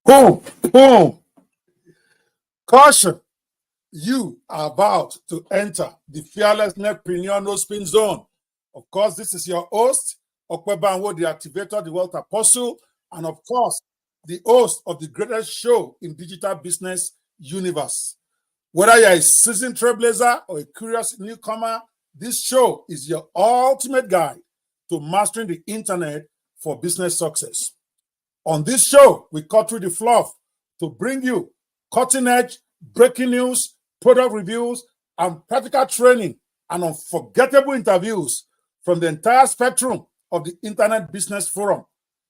Boom, boom. Caution, you are about to enter the Fearless Netpreneur No Spin Zone. Of course, this is your host, Okwebanwo, the activator, the wealth apostle, and of course, the host of the greatest show in digital business universe. Whether you're a seasoned trailblazer or a curious newcomer, this show is your ultimate guide to mastering the internet for business success. On this show, we cut through the fluff to bring you cutting-edge, breaking news, product reviews, and practical training and unforgettable interviews from the entire spectrum of the Internet Business Forum,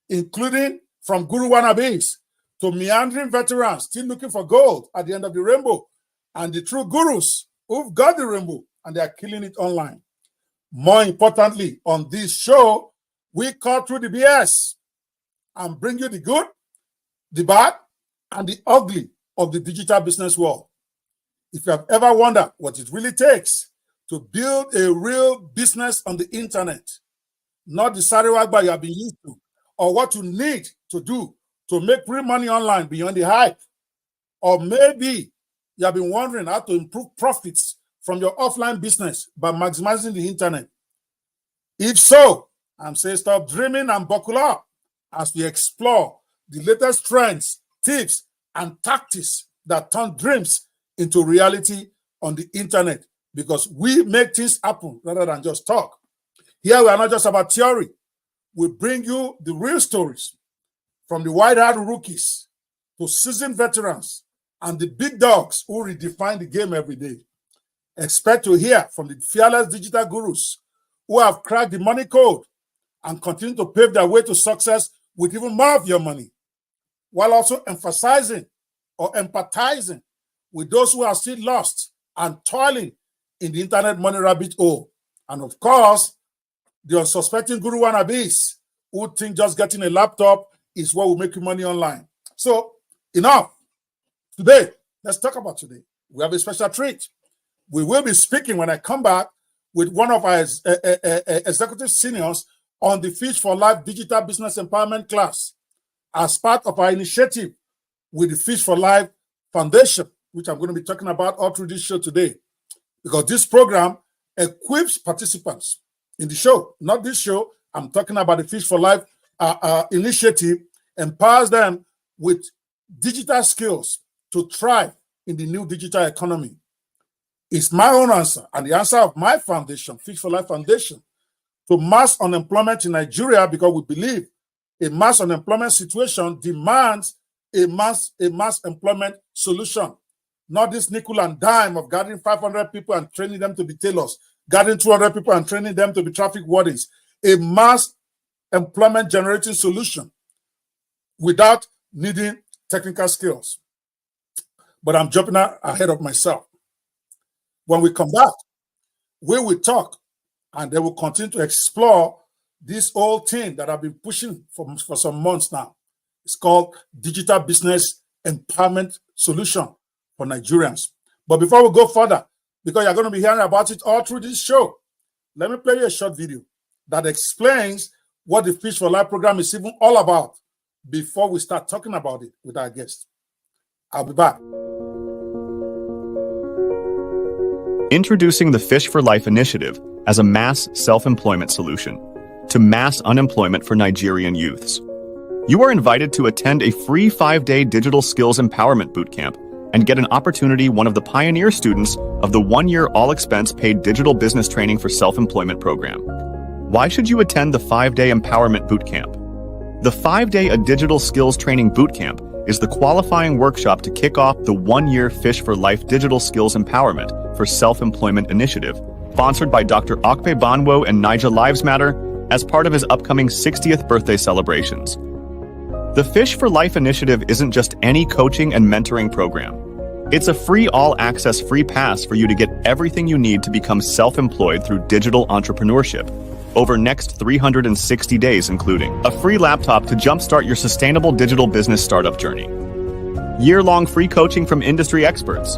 including from guru wannabes to meandering veterans still looking for gold at the end of the rainbow, and the true gurus who've got the rainbow and they are killing it online. More importantly, on this show, we cut through the BS and bring you the good, the bad, and the ugly of the digital business world. If you have ever wondered what it really takes to build a real business on the internet, not the sarawagba you have been used to, or what you need to do to make real money online beyond the hype, or maybe you have been wondering how to improve profits from your offline business by maximizing the internet. If so, I'm saying stop dreaming and buckle up as we explore the latest trends, tips, and tactics that turn dreams into reality on the internet, because we make things happen rather than just talk. Here we are not just about theory. We bring you the real stories from the wide-eyed rookies to seasoned veterans and the big dogs who redefine the game every day. Expect to hear from the fearless digital gurus who have cracked the money code and continue to pave their way to success with even more of your money, while also emphasizing or empathizing with those who are still lost and toiling in the internet money rabbit hole. And of course, the unsuspecting guru wannabes who think just getting a laptop is what will make you money online. So, enough. Today, let's talk about today. We have a special treat. We will be speaking when I come back with one of our executive seniors on the Fish for Life Digital Business Empowerment class as part of our initiative with the Fish for Life Foundation, which I'm going to be talking about all through this show today, because this program equips participants in the show, not this show. I'm talking about the Fish for Life initiative, empowers them with digital skills to thrive in the new digital economy. It's my own answer and the answer of my foundation, Fish for Life Foundation, to mass unemployment in Nigeria, because we believe a mass unemployment situation demands a mass employment solution, not this nickel and dime of gathering 500 people and training them to be tailors, gathering 200 people and training them to be traffic wardens. A mass employment generating solution without needing technical skills. But I'm jumping ahead of myself. When we come back, we will talk and they will continue to explore this whole thing that I've been pushing for some months now. It's called Digital Business Empowerment Solution for Nigerians. But before we go further, because you're going to be hearing about it all through this show, let me play you a short video that explains what the Fish for Life program is even all about before we start talking about it with our guests. I'll be back. Introducing the Fish for Life initiative as a mass self-employment solution to mass unemployment for Nigerian youths. You are invited to attend a free 5-day digital skills empowerment bootcamp and get an opportunity one of the pioneer students of the 1-year all-expense paid digital business training for self-employment program. Why should you attend the 5-day empowerment bootcamp? The 5-day digital skills training bootcamp is the qualifying workshop to kick off the 1-year Fish for Life digital skills empowerment for self-employment initiative, sponsored by Dr. Okwebanwo and Niger Lives Matter as part of his upcoming 60th birthday celebrations. The Fish for Life initiative isn't just any coaching and mentoring program. It's a free all-access free pass for you to get everything you need to become self-employed through digital entrepreneurship over next 360 days, including a free laptop to jumpstart your sustainable digital business startup journey, year-long free coaching from industry experts,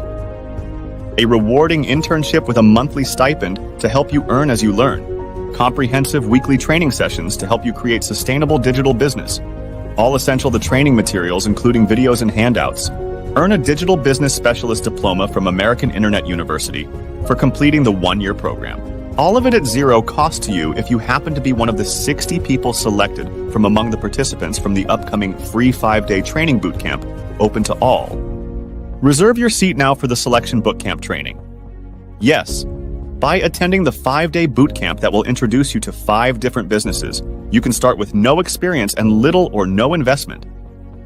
a rewarding internship with a monthly stipend to help you earn as you learn, comprehensive weekly training sessions to help you create sustainable digital business, All essential to training materials, including videos and handouts. Earn a digital business specialist diploma from American Internet University for completing the 1-year program. All of it at zero cost to you if you happen to be one of the 60 people selected from among the participants from the upcoming free 5-day training bootcamp, open to all. Reserve your seat now for the selection bootcamp training. Yes, by attending the 5-day bootcamp that will introduce you to 5 different businesses, you can start with no experience and little or no investment.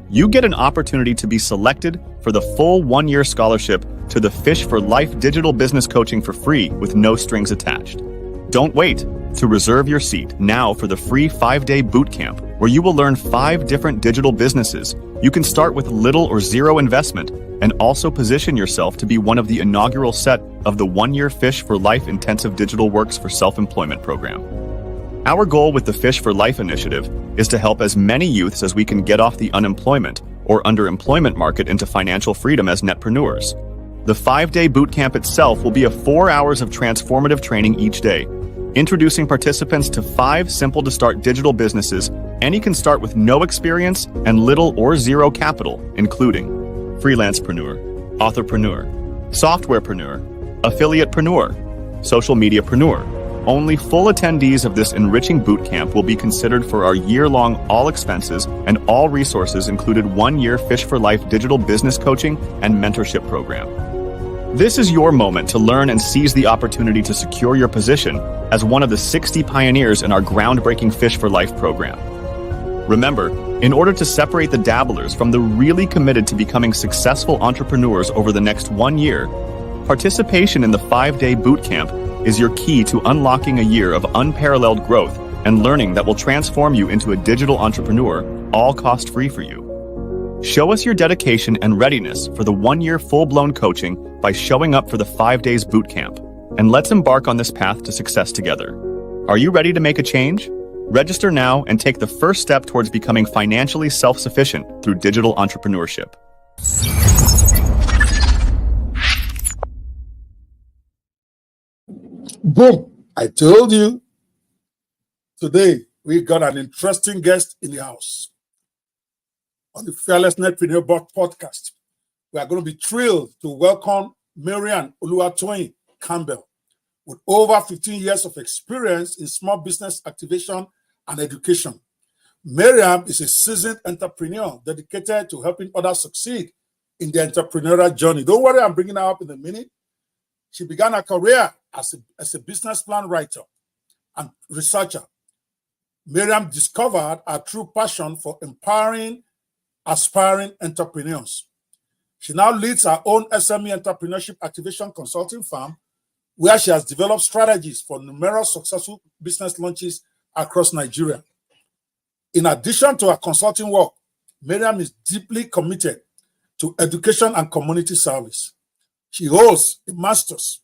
You get an opportunity to be selected for the full 1-year scholarship to the Fish for Life digital business coaching for free with no strings attached. Don't wait to reserve your seat now for the free 5-day bootcamp where you will learn 5 different digital businesses. You can start with little or zero investment and also position yourself to be one of the inaugural set of the 1-year Fish for Life intensive digital works for self-employment program. Our goal with the Fish for Life initiative is to help as many youths as we can get off the unemployment or underemployment market into financial freedom as netpreneurs. The 5-day bootcamp itself will be 4 hours of transformative training each day, introducing participants to 5 simple to start digital businesses. Any can start with no experience and little or zero capital, including freelancepreneur, authorpreneur, softwarepreneur, affiliatepreneur, social mediapreneur. Only full attendees of this enriching bootcamp will be considered for our year-long all expenses and all resources included 1-year Fish for Life digital business coaching and mentorship program. This is your moment to learn and seize the opportunity to secure your position as one of the 60 pioneers in our groundbreaking Fish for Life program. Remember, in order to separate the dabblers from the really committed to becoming successful entrepreneurs over the next 1 year, participation in the 5-day bootcamp is your key to unlocking a year of unparalleled growth and learning that will transform you into a digital entrepreneur, all cost-free for you. Show us your dedication and readiness for the 1-year full-blown coaching by showing up for the 5 days bootcamp, and let's embark on this path to success together. Are you ready to make a change? Register now and take the first step towards becoming financially self-sufficient through digital entrepreneurship. Boom! I told you. Today, we got an interesting guest in the house on the Fearless Netpreneur Podcast. We are going to be thrilled to welcome Mariam Oluwatoyin Campbell. With over 15 years of experience in small business activation and education, Mariam is a seasoned entrepreneur dedicated to helping others succeed in their entrepreneurial journey. Don't worry, I'm bringing her up in a minute. She began her career as a business plan writer and researcher. Mariam discovered her true passion for empowering aspiring entrepreneurs. She now leads her own SME entrepreneurship activation consulting firm, where she has developed strategies for numerous successful business launches across Nigeria. In addition to her consulting work, Mariam is deeply committed to education and community service. She holds a master's,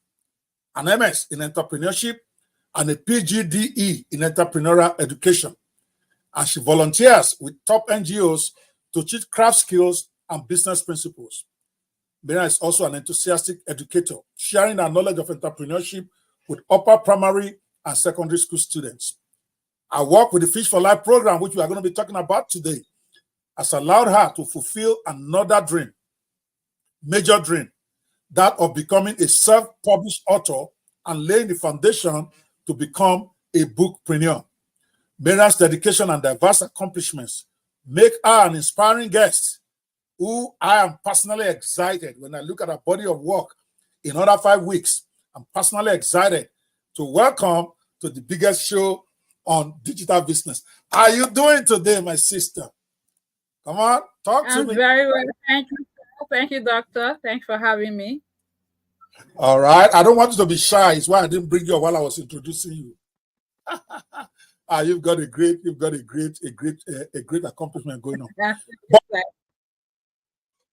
an MS in entrepreneurship, and a PGDE in entrepreneurial education. And she volunteers with top NGOs to teach craft skills and business principles. Mariam is also an enthusiastic educator, sharing her knowledge of entrepreneurship with upper primary and secondary school students. Her work with the Fish for Life program, which we are going to be talking about today, has allowed her to fulfill another dream, major dream, that of becoming a self-published author and laying the foundation to become a bookpreneur. Mariam's dedication and diverse accomplishments make her an inspiring guest who I am personally excited when I look at her body of work in another 5 weeks. I'm personally excited to welcome to the biggest show on digital business. How are you doing today, my sister? Come on, talk to me. I'm very well. Thank you. Thank you, doctor. Thanks for having me. All right. I don't want you to be shy. It's why I didn't bring you while I was introducing you. You've got a great accomplishment going on.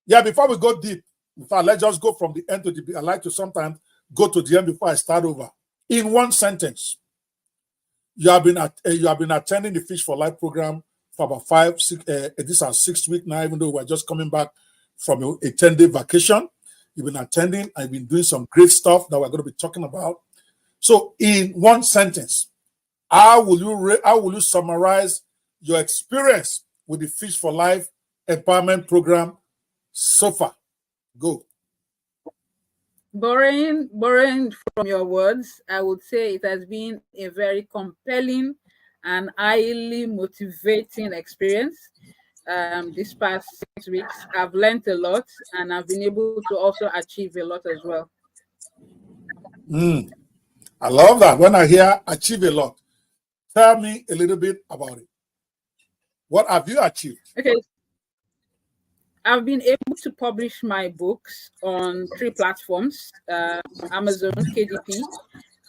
Yeah, before we go deep, in fact, let's just go from the end to the beginning. I like to sometimes go to the end before I start over. In one sentence, you have been attending the Fish for Life program for about 5, 6. This is our 6th week now, even though we're just coming back from a 10-day vacation. You've been attending. I've been doing some great stuff that we're going to be talking about. So, in one sentence, how will you summarize your experience with the Fish for Life Empowerment Program so far? Go. Borrowing from your words, I would say it has been a very compelling and highly motivating experience. This past 6 weeks, I've learned a lot, and I've been able to also achieve a lot as well. I love that. When I hear achieve a lot, tell me a little bit about it. What have you achieved? Okay. I've been able to publish my books on 3 platforms, Amazon, KDP.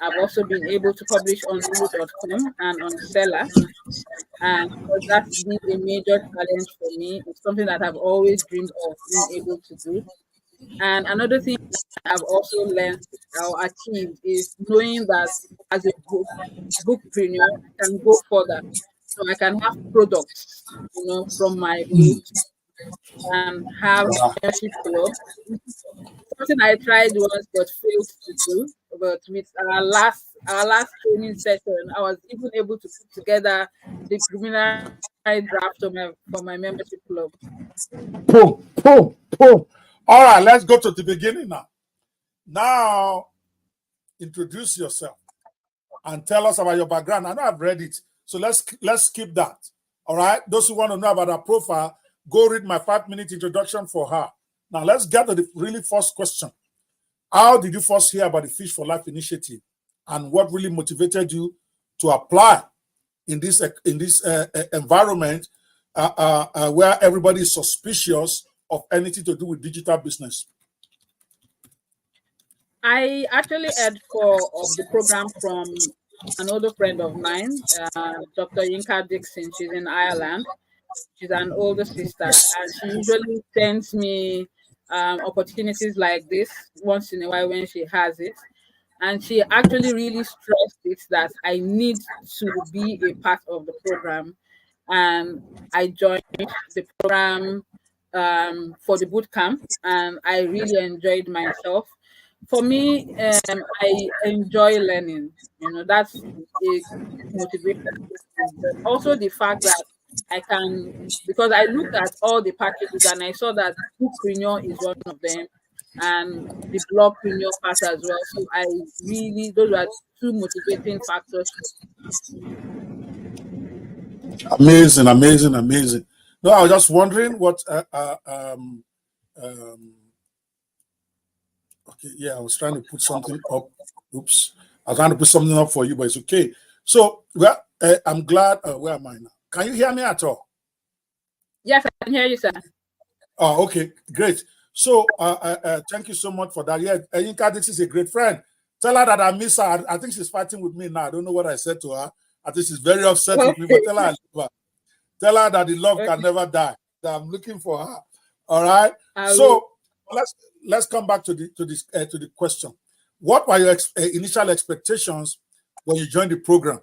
I've also been able to publish on Lulu.com and on Seller. And that's been a major challenge for me. It's something that I've always dreamed of being able to do. And another thing I've also learned or achieved is knowing that as a bookpreneur, I can go further. So I can have products, from my book and have membership club. Something I tried once but failed to do. But with our last training session, I was even able to put together the preliminary draft for my membership club. Boom. All right, let's go to the beginning now. Now, introduce yourself and tell us about your background. I know I've read it, so let's skip that. All right, those who want to know about her profile, go read my 5-minute introduction for her. Now, let's get to the really first question. How did you first hear about the Fish for Life initiative, and what really motivated you to apply in this environment where everybody is suspicious of anything to do with digital business? I actually heard of the program from an older friend of mine, Dr. Yinka Dixon. She's in Ireland. She's an older sister, and she usually sends me opportunities like this once in a while when she has it. And she actually really stressed it that I need to be a part of the program. And I joined the program for the boot camp, and I really enjoyed myself. For me, I enjoy learning. That's a motivation. But also the fact that I can, because I looked at all the packages and I saw that bookpreneur is one of them, and the blogpreneur part as well. So those are 2 motivating factors. Amazing. No, I was just wondering what. Okay, yeah, I was trying to put something up. Oops, I was trying to put something up for you, but it's okay. So, well, I'm glad. Where am I now? Can you hear me at all? Yes, I can hear you, sir. Oh, okay, great. So, thank you so much for that. Yeah, Yinka Dix is a great friend. Tell her that I miss her. I think she's fighting with me now. I don't know what I said to her. I think she's very upset with me, but tell her I love her. Tell her that the love can never die. That I'm looking for her. All right. So let's come back to the question. What were your initial expectations when you joined the program,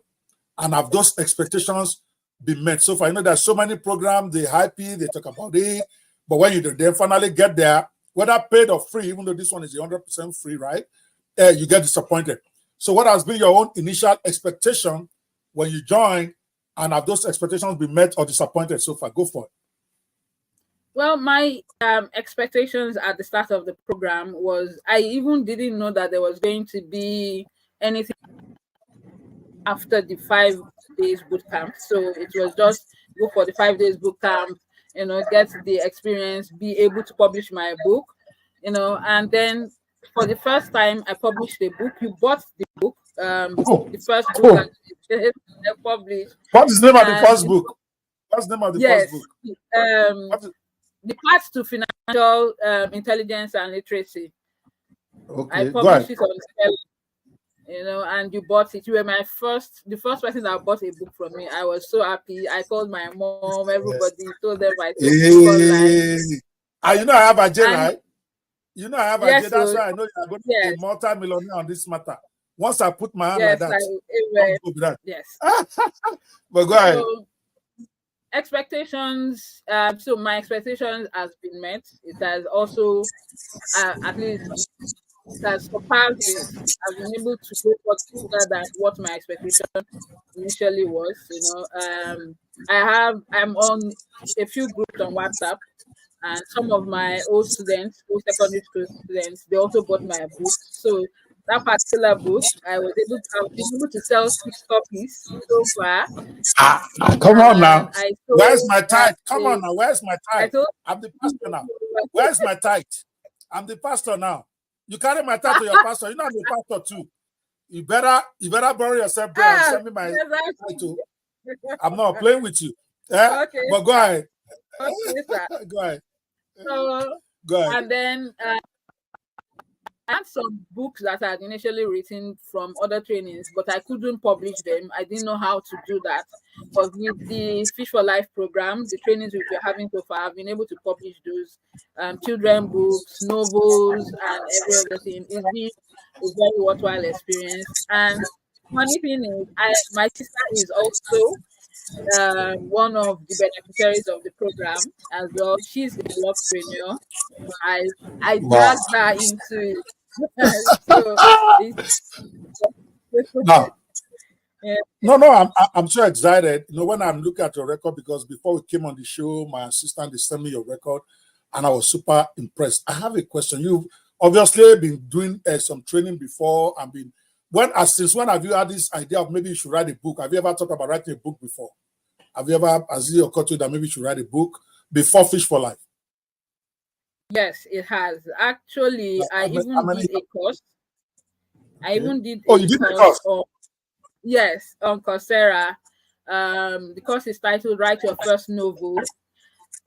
and have those expectations been met so far? There's so many programs, they hype it, they talk about it, but when you then finally get there, whether paid or free, even though this one is 100% free, right? You get disappointed. So what has been your own initial expectation when you joined, and have those expectations been met or disappointed so far? Go for it. Well, my expectations at the start of the program was, I even didn't know that there was going to be anything after the 5 days boot camp. So it was just go for the 5 days boot camp, get the experience, be able to publish my book, and then for the first time I published a book. You bought the book, the first book I published. What is the name of the first book? What's the name of the first book? The Path to Financial Intelligence and Literacy. Okay, I published it on Seller, and you bought it. You were the first person that bought a book from me. I was so happy. I called my mom, everybody, told them I took I have a J, right? I have a J. That's why I know you're going to be a multi-millionaire on this matter. Once I put my hand like that. Yes. But go ahead. Expectations. So my expectations has been met. It has also, at least, it has surpassed it. I've been able to go further than what my expectation initially was. I'm on a few groups on WhatsApp, and some of my old students, old secondary school students, they also bought my book. So that particular book, I've been able to sell 6 copies so far. Come on now. I Where's told my tithe? Come on now. Where's my I tithe? told I'm the pastor now. Where's my tithe? I'm the pastor now. You carry my tithe to your pastor. You're not the pastor too. You better borrow yourself there and send me my title. I'm not playing with you. Yeah? Okay. But go ahead. Okay, sir. Go ahead. So, Go ahead. and then I had some books that I had initially written from other trainings, but I couldn't publish them. I didn't know how to do that. But with the Fish for Life program, the trainings we're having so far, I've been able to publish those children books, novels, and every other thing. It's been a very worthwhile experience. And funny thing is, my sister is also one of the beneficiaries of the program as well. She's a entrepreneur. I dragged her into it. So Now, yeah. no, I'm so excited. You know, when I'm looking at your record, because before we came on the show, my assistant they sent me your record, and I was super impressed. I have a question. You've obviously been doing some training before, and since when have you had this idea of maybe you should write a book? Have you ever thought about writing a book before? Has it occurred to you that maybe you should write a book before Fish for Life? Yes, it has. Actually, I even did a course. I even did you did a course? Yes, on Coursera. The course is titled Write Your First Novel.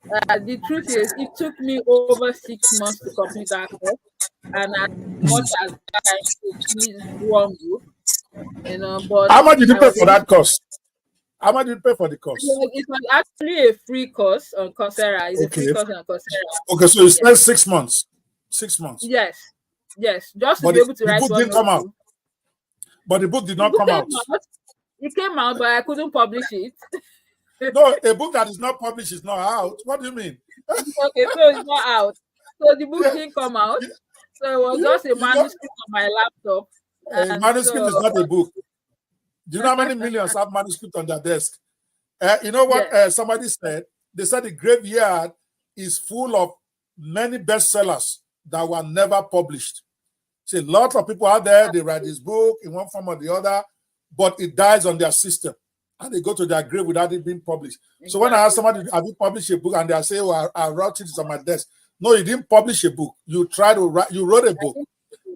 The truth is, it took me over 6 months to complete that course, and as much as I could finish one book, you know. But how much did you pay for that course? How much did you pay for the course? It was actually a free course on Coursera. It's a free course on Coursera. Okay, so you spent 6 months. 6 months. Yes. Just to be able to write one book didn't come out. But the book did not come out. It came out, but I couldn't publish it. No, a book that is not published is not out. What do you mean? Okay, so it's not out. So the book didn't come out. So it was just a manuscript on my laptop. A manuscript is not a book. Do you know how many millions have manuscript on their desk? You know what somebody said? They said the graveyard is full of many bestsellers that were never published. See, a lot of people out there, they write this book in one form or the other, but it dies on their system. And they go to their grave without it being published. Exactly. So when I ask somebody, have you published a book? And they say, oh, I wrote it on my desk. No, you didn't publish a book. You wrote a book,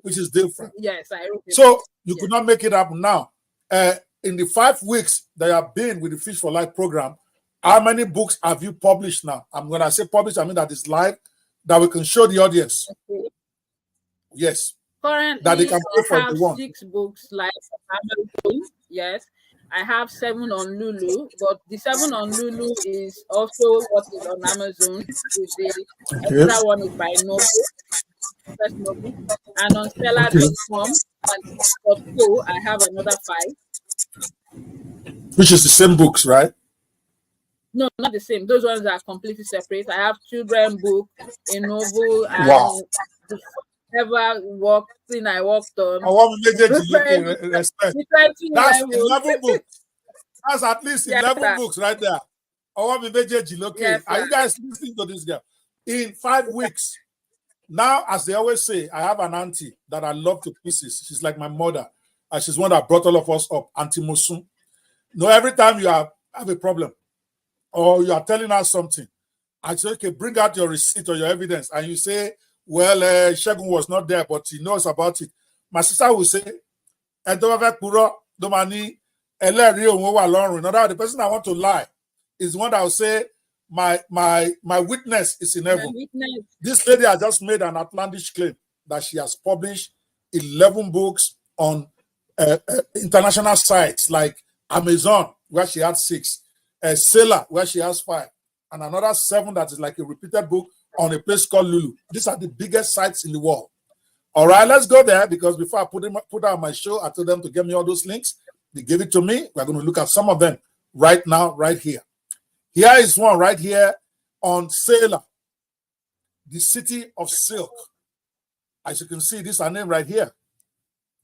which is different. Yes, I wrote it. So you could not make it up now. In the 5 weeks that you have been with the Fish for Life program, how many books have you published now? I'm going to say published, I mean that it's live, that we can show the audience. Okay. Yes. Currently, that they can pay for I have 6 books live on Amazon. Yes. I have 7 on Lulu, but the 7 on Lulu is also what is on Amazon. The extra one is by Noble, first Noble, and on seller.com and I have another 5. Which is the same books, right? No, not the same. Those ones are completely separate. I have children book, a novel, and the ever thing I worked on. I want to respect. That's 11 books. That's at least 11 books right there. I want to make it. Are you guys listening to this girl? In 5 weeks. Now, as they always say, I have an auntie that I love to pieces. She's like my mother. And she's one that brought all of us up, Auntie Mosun. No, every time you have a problem or you are telling us something, I say, okay, bring out your receipt or your evidence. And you say, well, Shegun was not there, but he knows about it. My sister will say, in other words, the person I want to lie is the one that will say, my witness is in heaven. This lady has just made an outlandish claim that she has published 11 books on international sites like Amazon, where she had 6, Seller, where she has 5, and another 7 that is like a repeated book on a place called Lulu. These are the biggest sites in the world. All right, let's go there, because before I put out my show, I told them to give me all those links. They gave it to me. We're going to look at some of them right now, right here. Here is one right here on Seller, the city of silk. As you can see, this is our name right here.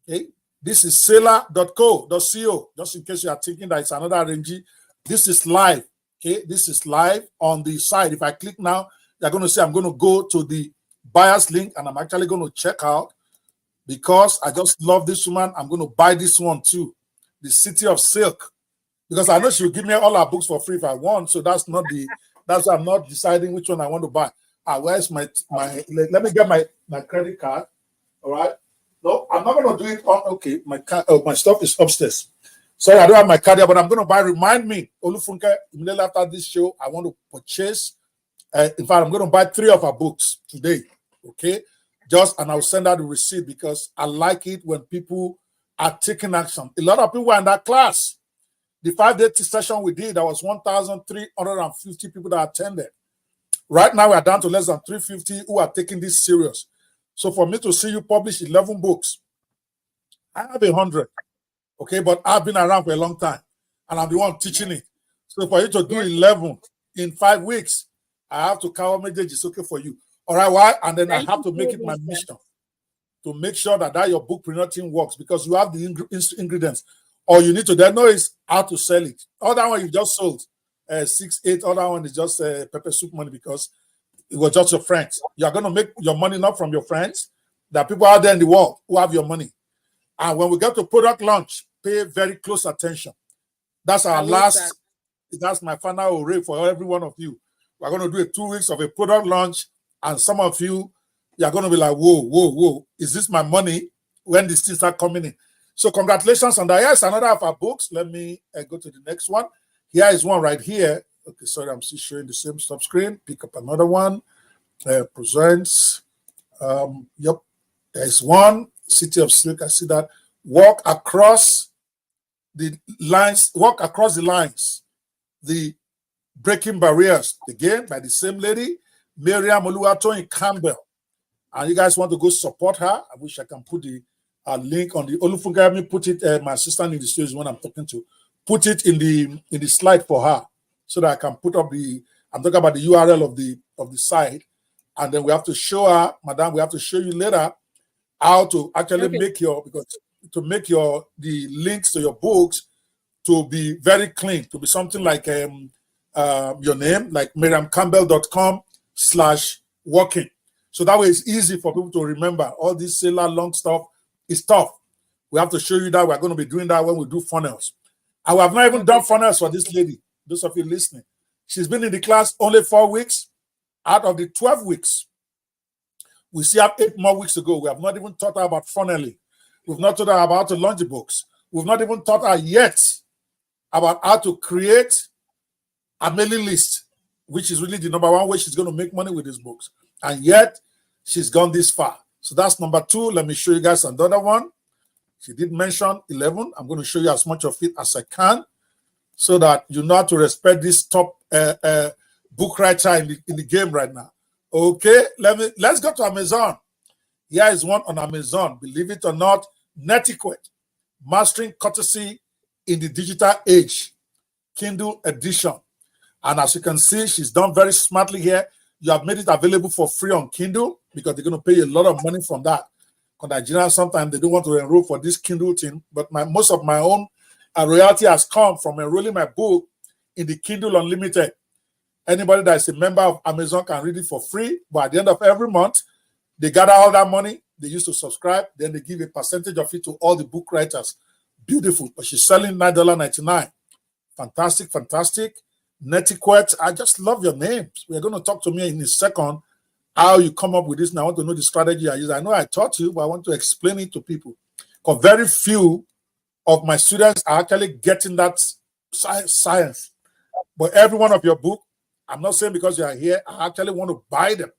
Okay, this is seller.co.co. Just in case you are thinking that it's another RNG, this is live. Okay, this is live on the side. If I click now, you're going to see I'm going to go to the buyer's link, and I'm actually going to check out because I just love this woman. I'm going to buy this one too, The City of Silk, because I know she'll give me all her books for free if I want. So that's why I'm not deciding which one I want to buy. Where's my let me get my credit card. All right. No, I'm not going to do it on. Okay, my stuff is upstairs. Sorry, I don't have my card here, but I'm going to buy. Remind me, Olufunke, immediately after this show, I want to purchase. In fact, I'm going to buy 3 of her books today. Okay, and I'll send out the receipt because I like it when people are taking action. A lot of people were in that class. The 5-day session we did, there was 1,350 people that attended. Right now, we're down to less than 350 who are taking this serious. So for me to see you publish 11 books, I have 100. Okay, but I've been around for a long time, and I'm the one teaching it. So for you to do 11 in 5 weeks, I have to cover message. It's okay for you. All right, why? And then I have to make it my mission to make sure that your bookpreneur team works, because you have the ingredients. All you need to then know is how to sell it. All that one you just sold 6, 8. All that one is just pepper soup money because it was just your friends. You are going to make your money not from your friends. There are people out there in the world who have your money. And when we get to product launch, pay very close attention. That's our last. That's my final array for every one of you. We're going to do 2 weeks of a product launch, and some of you are going to be like, whoa, is this my money when these things start coming in? So congratulations on that. Yes, another of our books. Let me go to the next one. Here is one right here. Okay, sorry, I'm still showing the same stop screen. Pick up another one. Presents. Yep, there's one. City of Silk. I see that. Walk across the lines. The breaking barriers. Again, by the same lady, Mariam Oluwatoyin Campbell. And you guys want to go support her? I wish I can put the link on the Olufunke. Let me put it. My assistant in the studio is one I'm talking to. Put it in the slide for her, so that I can put up I'm talking about the URL of the site, and then we have to show her, madam. We have to show you later how to actually make the links to your books to be very clean, to be something like your name, like mariamcampbell.com/working. So that way it's easy for people to remember. All this sailor long stuff is tough. We have to show you that. We're going to be doing that when we do funnels. And we have not even done funnels for this lady. Those of you listening, she's been in the class only 4 weeks out of the 12 weeks. We still have 8 more weeks to go. We have not even taught her about funneling. We've not taught her about how to launch the books. We've not even taught her yet about how to create a mailing list, which is really the number one way she's going to make money with these books. And yet, she's gone this far. So that's number 2. Let me show you guys another one. She did mention 11. I'm going to show you as much of it as I can, so that you know how to respect this top book writer in the game right now. Okay, let's go to Amazon. Here is one on Amazon. Believe it or not, Netiquette, Mastering Courtesy in the Digital Age, Kindle edition. And as you can see, she's done very smartly here. You have made it available for free on Kindle because they're going to pay you a lot of money from that. Because Nigerians, sometimes they don't want to enroll for this Kindle thing. But most of my own royalty has come from enrolling my book in the Kindle Unlimited. Anybody that is a member of Amazon can read it for free. But at the end of every month, they gather all that money. They used to subscribe. Then they give a percentage of it to all the book writers. Beautiful. But she's selling $9.99. Fantastic. Netiquette, I just love your names. We're going to talk to me in a second how you come up with this. And I want to know the strategy I use. I know I taught you, but I want to explain it to people. Because very few of my students are actually getting that science. But every one of your book, I'm not saying because you are here, I actually want to buy them.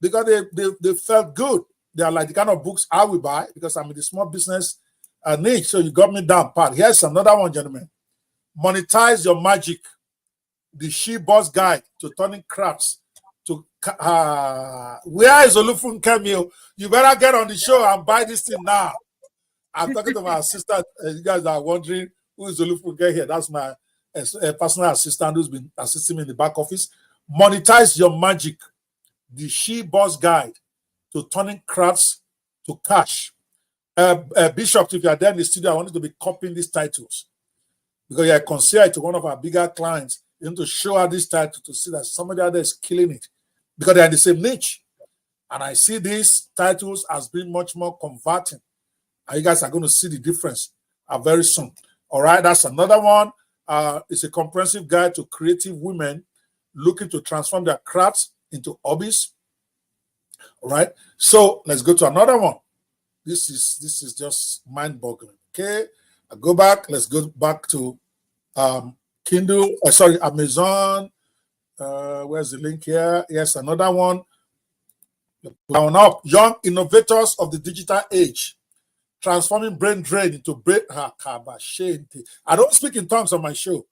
Because they felt good. They are like the kind of books I will buy because I'm in the small business niche. So you got me down pat. Here's another one, gentlemen. Monetize Your Magic. The She Boss Guide to Turning Crafts to where is Olufun Camille? You better get on the show and buy this thing now. I'm talking to my assistant. You guys are wondering who is Olufun here. That's my personal assistant who's been assisting me in the back office. Monetize Your Magic. The She Boss Guide to Turning Crafts to Cash. Bishop, if you are there in the studio, I wanted to be copying these titles because you're a concierge to one of our bigger clients. You need to show her this title to see that somebody out there is killing it because they're in the same niche. And I see these titles as being much more converting. And you guys are going to see the difference very soon. All right, that's another one. It's a comprehensive guide to creative women looking to transform their crafts into hobbies. All right, so let's go to another one. This is just mind-boggling. Okay, I go back. Let's go back to Kindle. Amazon. Where's the link here? Yes, another one. Down up. Young innovators of the digital age, transforming brain drain into brain. I don't speak in tongues on my show,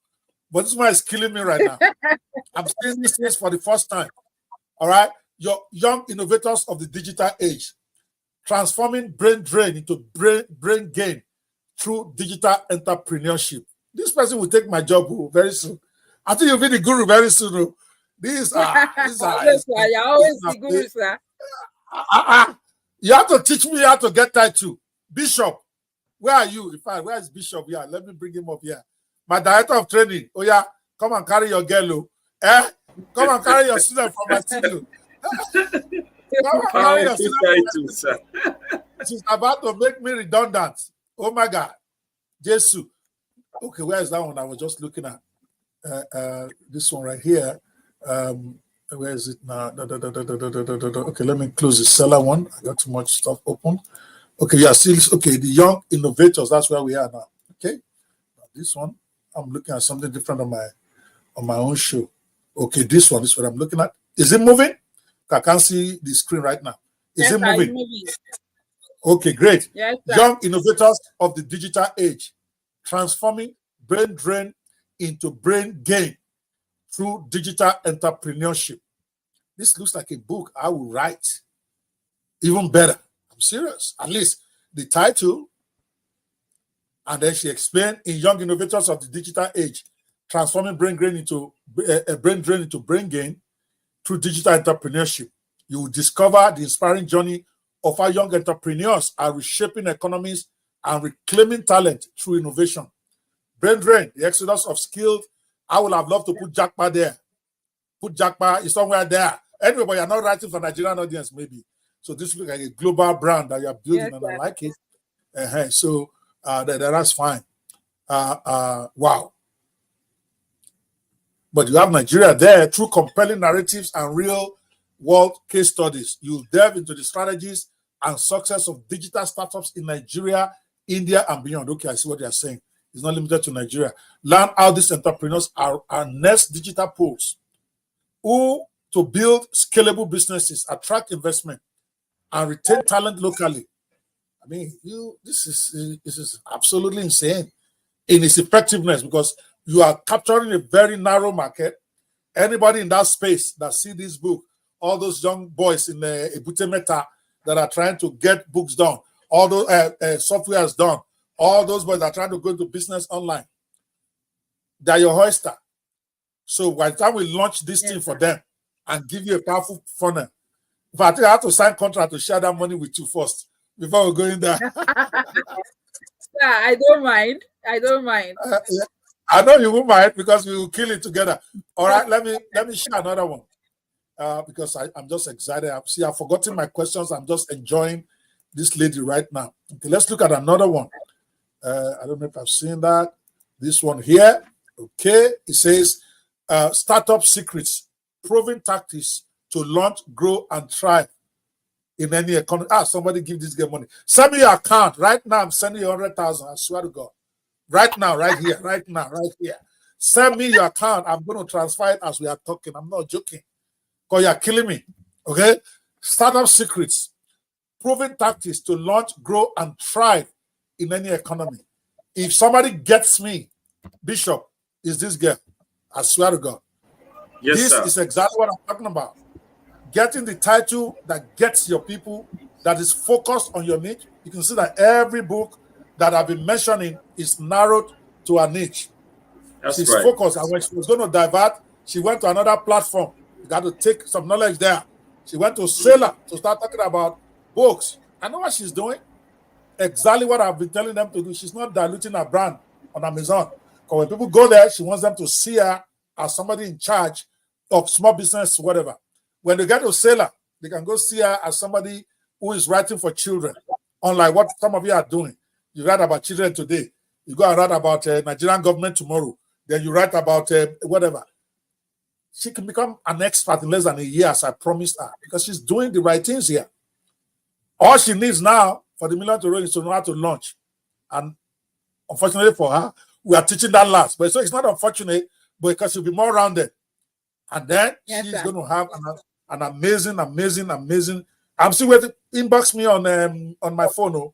but this one is killing me right now. I'm saying these things for the first time. All right, your young innovators of the digital age, transforming brain drain into brain gain through digital entrepreneurship. This person will take my job very soon. I think you'll be the guru very soon. These are. You're always the guru, sir. You have to teach me how to get title. Bishop, where are you? In fact, where is Bishop? Yeah, let me bring him up here. My director of training. Oh yeah, come and carry your girl. Come and carry your student from my studio. She's about to make me redundant. Oh my God. Jesus. Okay, where is that one? I was just looking at this one right here. Where is it now? Okay, let me close the seller one. I got too much stuff open. Okay, yeah, see this. Okay, the young innovators, that's where we are now. Okay. This one, I'm looking at something different on my own show. Okay, this one is what I'm looking at. Is it moving? I can't see the screen right now. Is it moving? Okay, great. Yes, young innovators of the digital age, transforming brain drain into brain gain through digital entrepreneurship. This looks like a book I will write. Even better. I'm serious. At least the title. And then she explained in Young Innovators of the Digital Age, transforming brain drain into brain gain through digital entrepreneurship. You will discover the inspiring journey of how young entrepreneurs are reshaping economies and reclaiming talent through innovation. Brain drain, the exodus of skilled. I would have loved to put Jackpa there. Put Jackpa is somewhere there. Anyway, but you're not writing for Nigerian audience, maybe. So this looks like a global brand that you're building, yes, and I like it. So that's fine. Wow. But you have Nigeria there through compelling narratives and real-world case studies. You delve into the strategies and success of digital startups in Nigeria, India, and beyond. Okay, I see what you're saying. It's not limited to Nigeria. Learn how these entrepreneurs are next digital pools who to build scalable businesses, attract investment, and retain talent locally. I mean, this is absolutely insane in its effectiveness because you are capturing a very narrow market. Anybody in that space that see this book, all those young boys in Ebute Meta that are trying to get books done, all those softwares done, all those boys that are trying to go into business online, they're your oyster. So by the time we launch this thing for them and give you a powerful funnel, but I think I have to sign contract to share that money with you first before we go in there. Yeah, I don't mind. Yeah. I know you won't mind because we will kill it together. All right, let me share another one because I'm just excited. I've forgotten my questions. I'm just enjoying this lady right now. Okay, let's look at another one. I don't know if I've seen that. This one here. Okay, it says startup secrets, proven tactics to launch, grow, and thrive in any economy. Somebody give this girl money. Send me your account right now. I'm sending you 100,000. I swear to God. Right now, right here, right now, right here. Send me your account. I'm going to transfer it as we are talking. I'm not joking. Because you're killing me. Okay? Startup secrets, proven tactics to launch, grow, and thrive in any economy. If somebody gets me, Bishop, is this girl. I swear to God. Yes, this sir. is exactly what I'm talking about. Getting the title that gets your people, that is focused on your niche. You can see that every book that I've been mentioning is narrowed to a niche. She's right. Focused, and when she was going to divert, she went to another platform. You got to take some knowledge there. She went to Sailor to start talking about books. I know what she's doing. Exactly what I've been telling them to do. She's not diluting her brand on Amazon. Because when people go there, she wants them to see her as somebody in charge of small business, whatever. When they get to sailor, they can go see her as somebody who is writing for children, unlike what some of you are doing. You write about children today, you go and write about Nigerian government tomorrow, then you write about whatever. She can become an expert in less than a year, as I promised her, because she's doing the right things here. All she needs now for the million to roll is to know how to launch. And unfortunately for her, we are teaching that last. But so it's not unfortunate, but because she'll be more rounded. And then she's going to have an amazing. I'm still waiting. Inbox me on my phone. Oh.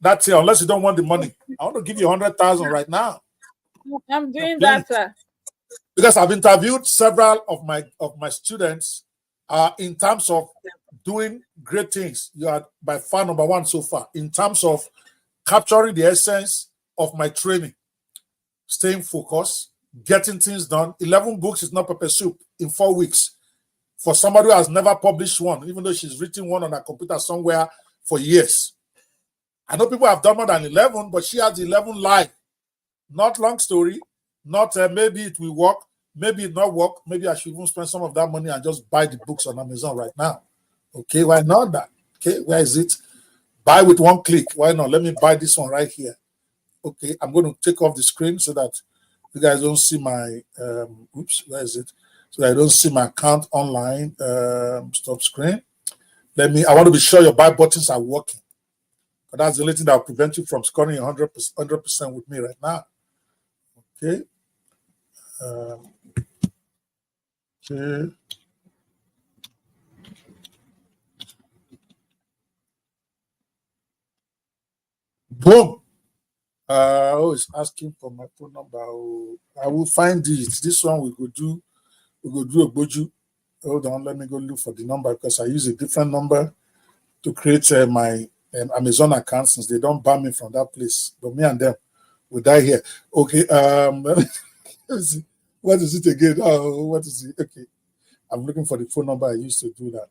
That's it, unless you don't want the money. I want to give you 100,000 right now. I'm doing that, sir. Because I've interviewed several of my students in terms of doing great things. You are by far number one so far in terms of capturing the essence of my training, staying focused, getting things done. 11 books is not pepper soup in 4 weeks. For somebody who has never published one, even though she's written one on her computer somewhere for years. I know people have done more than 11, but she has 11 live. Not long story, not maybe it will work, maybe it not work. Maybe I should even spend some of that money and just buy the books on Amazon right now. Okay, why not that? Okay, where is it? Buy with one click. Why not? Let me buy this one right here. Okay, I'm going to take off the screen so that you guys don't see my, where is it? So I don't see my account online. Stop screen. I want to be sure your buy buttons are working. But that's the only thing that will prevent you from scoring 100% with me right now. Okay. Okay. Boom. It's asking for my phone number. I will find it. This one we could do a boju. Hold on, let me go look for the number because I use a different number to create my Amazon account since they don't ban me from that place. But me and them will die here. Okay. What is it again? Oh, what is it? Okay. I'm looking for the phone number I used to do that.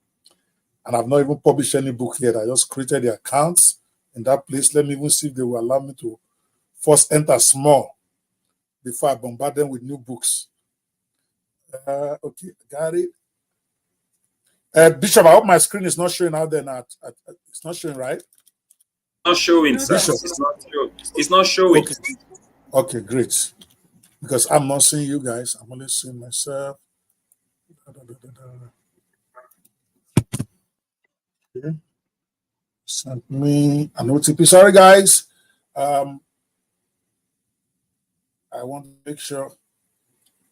And I've not even published any book yet. I just created the accounts in that place. Let me even see if they will allow me to first enter small before I bombard them with new books. Okay, got it. Bishop, I hope my screen is not showing out there now. It's not showing, right? Not showing, sir. It's not showing. Okay, great. Because I'm not seeing you guys. I'm only seeing myself. Okay. Send me an OTP. Sorry, guys. I want to make sure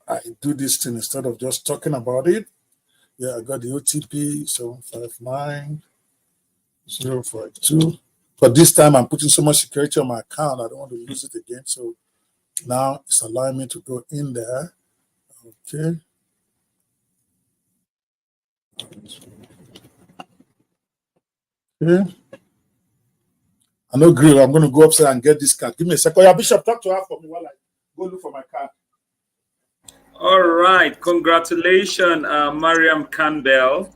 I do this thing instead of just talking about it. Yeah, I got the OTP 759042. But this time I'm putting so much security on my account, I don't want to lose it again. So now it's allowing me to go in there. Okay. Okay. I know, Grill. I'm going to go upstairs and get this card. Give me a second. Yeah, Bishop, talk to her for me while I go look for my card. All right. Congratulations, Mariam Campbell.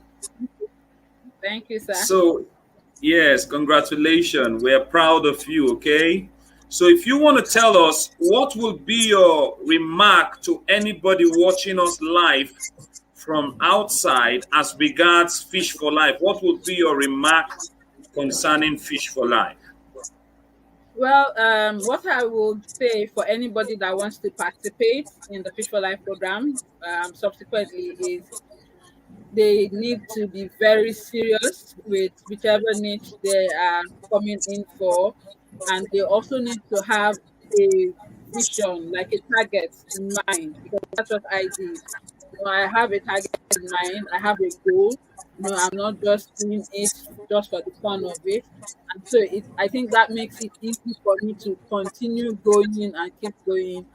Thank you, sir. So, yes, congratulations. We're proud of you, okay? So if you want to tell us what will be your remark to anybody watching us live from outside as regards Fish for Life, what would be your remark concerning Fish for Life? Well, what I would say for anybody that wants to participate in the Fish for Life program subsequently is they need to be very serious with whichever niche they are coming in for. And they also need to have a vision, like a target in mind, because that's what I did. I have a target in mind, I have a goal. I'm not just doing it just for the fun of it. And so I think that makes it easy for me to continue going and keep going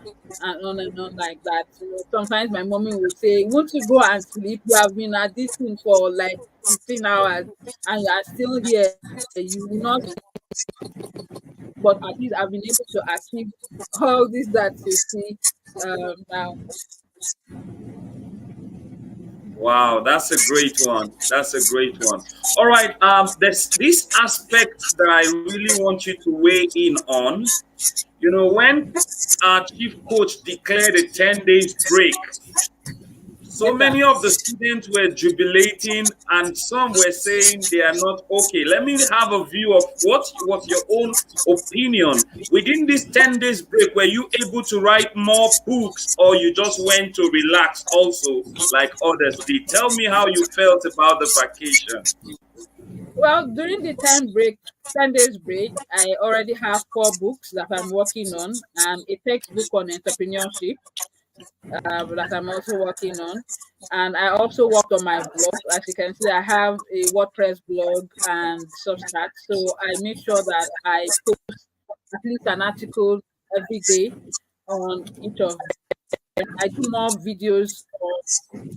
and on like that. Sometimes my mommy will say, "Won't you go and sleep? You have been at this thing for like 15 hours and you are still here. You will not." But at least I've been able to achieve all this that you see now. Wow, that's a great one. That's a great one. All right. There's this aspect that I really want you to weigh in on. You know, when our chief coach declared a 10 days break, so many of the students were jubilating, and some were saying they are not okay. Let me have a view of what was your own opinion. Within this 10 days break, were you able to write more books, or you just went to relax also like others did? Tell me how you felt about the vacation. Well, during the 10 days break, I already have 4 books that I'm working on, and a textbook on entrepreneurship that I'm also working on. And I also worked on my blog. As you can see, I have a WordPress blog and Substack. So I make sure that I post at least an article every day on each of them. I do more videos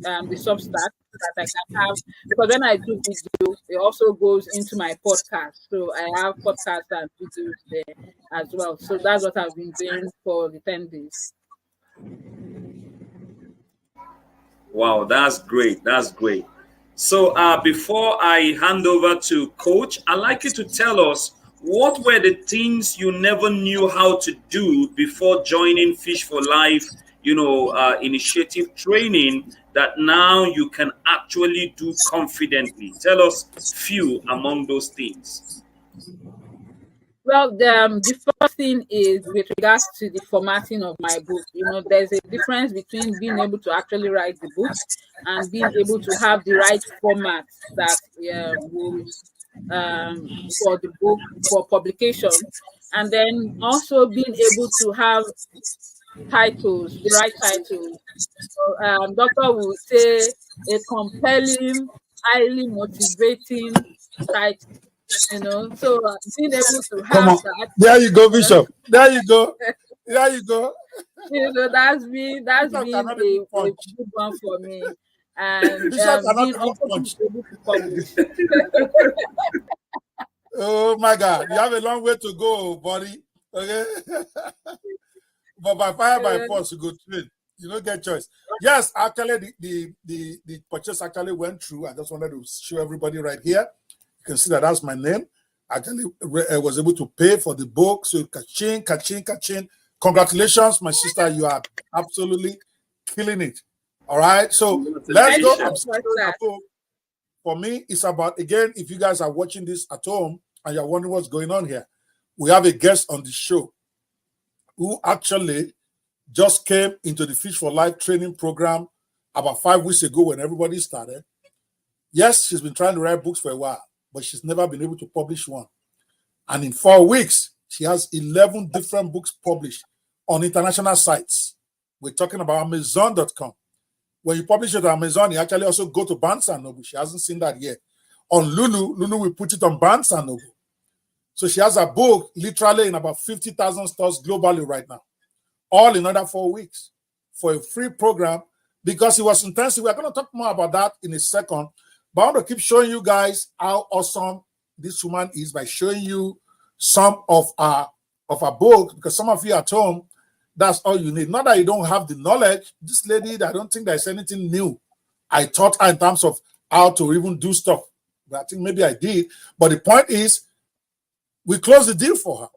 on the Substack that I can have, because when I do video, it also goes into my podcast. So I have podcasts and videos there as well. So that's what I've been doing for the 10 days. Wow, that's great. That's great. So before I hand over to Coach, I'd like you to tell us what were the things you never knew how to do before joining Fish for Life, initiative training that now you can actually do confidently. Tell us few among those things. Well, the first thing is with regards to the formatting of my book. There's a difference between being able to actually write the book and being able to have the right format that will for the book for publication, and then also being able to have titles, the right titles. So, Doctor will say a compelling, highly motivating title. So being able to Come have on. that. There you go, Bishop. There you go. There you go. That's been a cannot even punch. good one for me. And Bishop cannot being even also punch. able to publish. Oh my God. You have a long way to go, buddy. Okay. But by fire, by force, you go train. You don't get choice. Yes, actually, the purchase actually went through. I just wanted to show everybody right here. You can see that that's my name. Actually, I was able to pay for the book. So, kaching. Congratulations, my sister. You are absolutely killing it. All right. So, let's go. For me, it's about, again, if you guys are watching this at home and you're wondering what's going on here, we have a guest on the show who actually just came into the Fish for Life training program about 5 weeks ago when everybody started. Yes, she's been trying to write books for a while, but she's never been able to publish one. And in 4 weeks, she has 11 different books published on international sites. We're talking about Amazon.com. When you publish it on Amazon, you actually also go to Barnes & Noble. She hasn't seen that yet. On Lulu, we put it on Barnes & Noble. So she has a book literally in about 50,000 stores globally right now, all in under 4 weeks for a free program because it was intensive. We're going to talk more about that in a second. But I want to keep showing you guys how awesome this woman is by showing you some of our book, because some of you at home, that's all you need. Not that you don't have the knowledge. This lady, I don't think there's anything new. I taught her in terms of how to even do stuff. But I think maybe I did. But the point is, we closed the deal for her,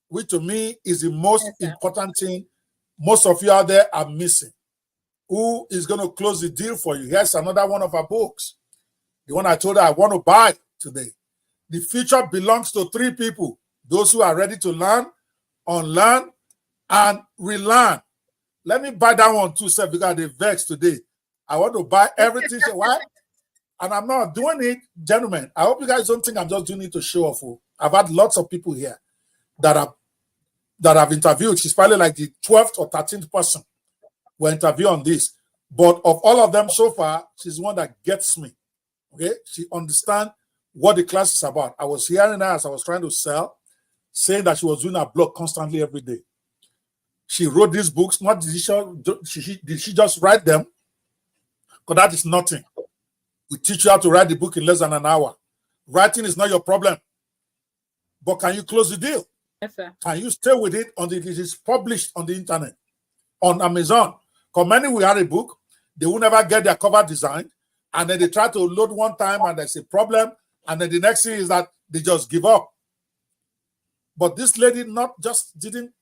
which to me is the most important thing most of you out there are missing. Who is going to close the deal for you? Here's another one of our books. The one I told her I want to buy today. The future belongs to 3 people. Those who are ready to learn, unlearn, and relearn. Let me buy that one too, sir, because they vex today. I want to buy everything. So why? And I'm not doing it, gentlemen. I hope you guys don't think I'm just doing it to show off. I've had lots of people here that I've interviewed. She's probably like the 12th or 13th person we interview on this. But of all of them so far, she's the one that gets me. Okay? She understands what the class is about. I was hearing her as I was trying to sell, saying that she was doing her blog constantly every day. She wrote these books. Not did she just write them? Because that is nothing. We teach you how to write the book in less than an hour. Writing is not your problem. But can you close the deal? Yes, sir. Can you stay with it until it is published on the internet, on Amazon? Because many will have a book, they will never get their cover designed, and then they try to load one time and there's a problem, and then the next thing is that they just give up. But this lady not just didn't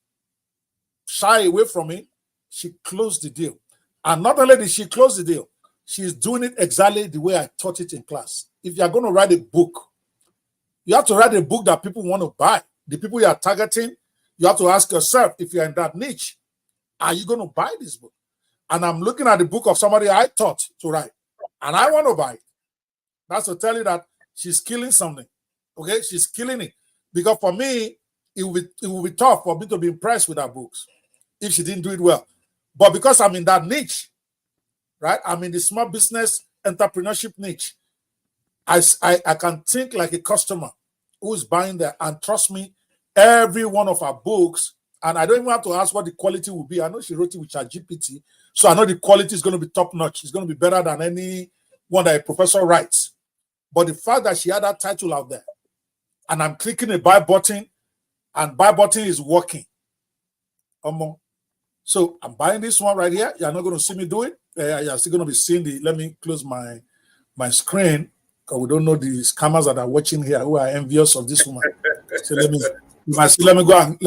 shy away from me. She closed the deal. And not only did she close the deal, she's doing it exactly the way I taught it in class. If you're going to write a book, you have to write a book that people want to buy. The people you are targeting, you have to ask yourself, if you're in that niche, are you going to buy this book? And I'm looking at the book of somebody I taught to write, and I want to buy it. That's to tell you that she's killing something. Okay, she's killing it. Because for me, it will be tough for me to be impressed with her books if she didn't do it well. But because I'm in that niche, right? I'm in the small business entrepreneurship niche. I can think like a customer who's buying there. And trust me, every one of her books, and I don't even have to ask what the quality will be. I know she wrote it with ChatGPT, so I know the quality is going to be top notch. It's going to be better than any one that a professor writes. But the fact that she had that title out there, and I'm clicking a buy button, and buy button is working. So I'm buying this one right here. You're not going to see me do it. You're still going to be seeing the. Let me close my screen, because we don't know the scammers that are watching here who are envious of this woman. So let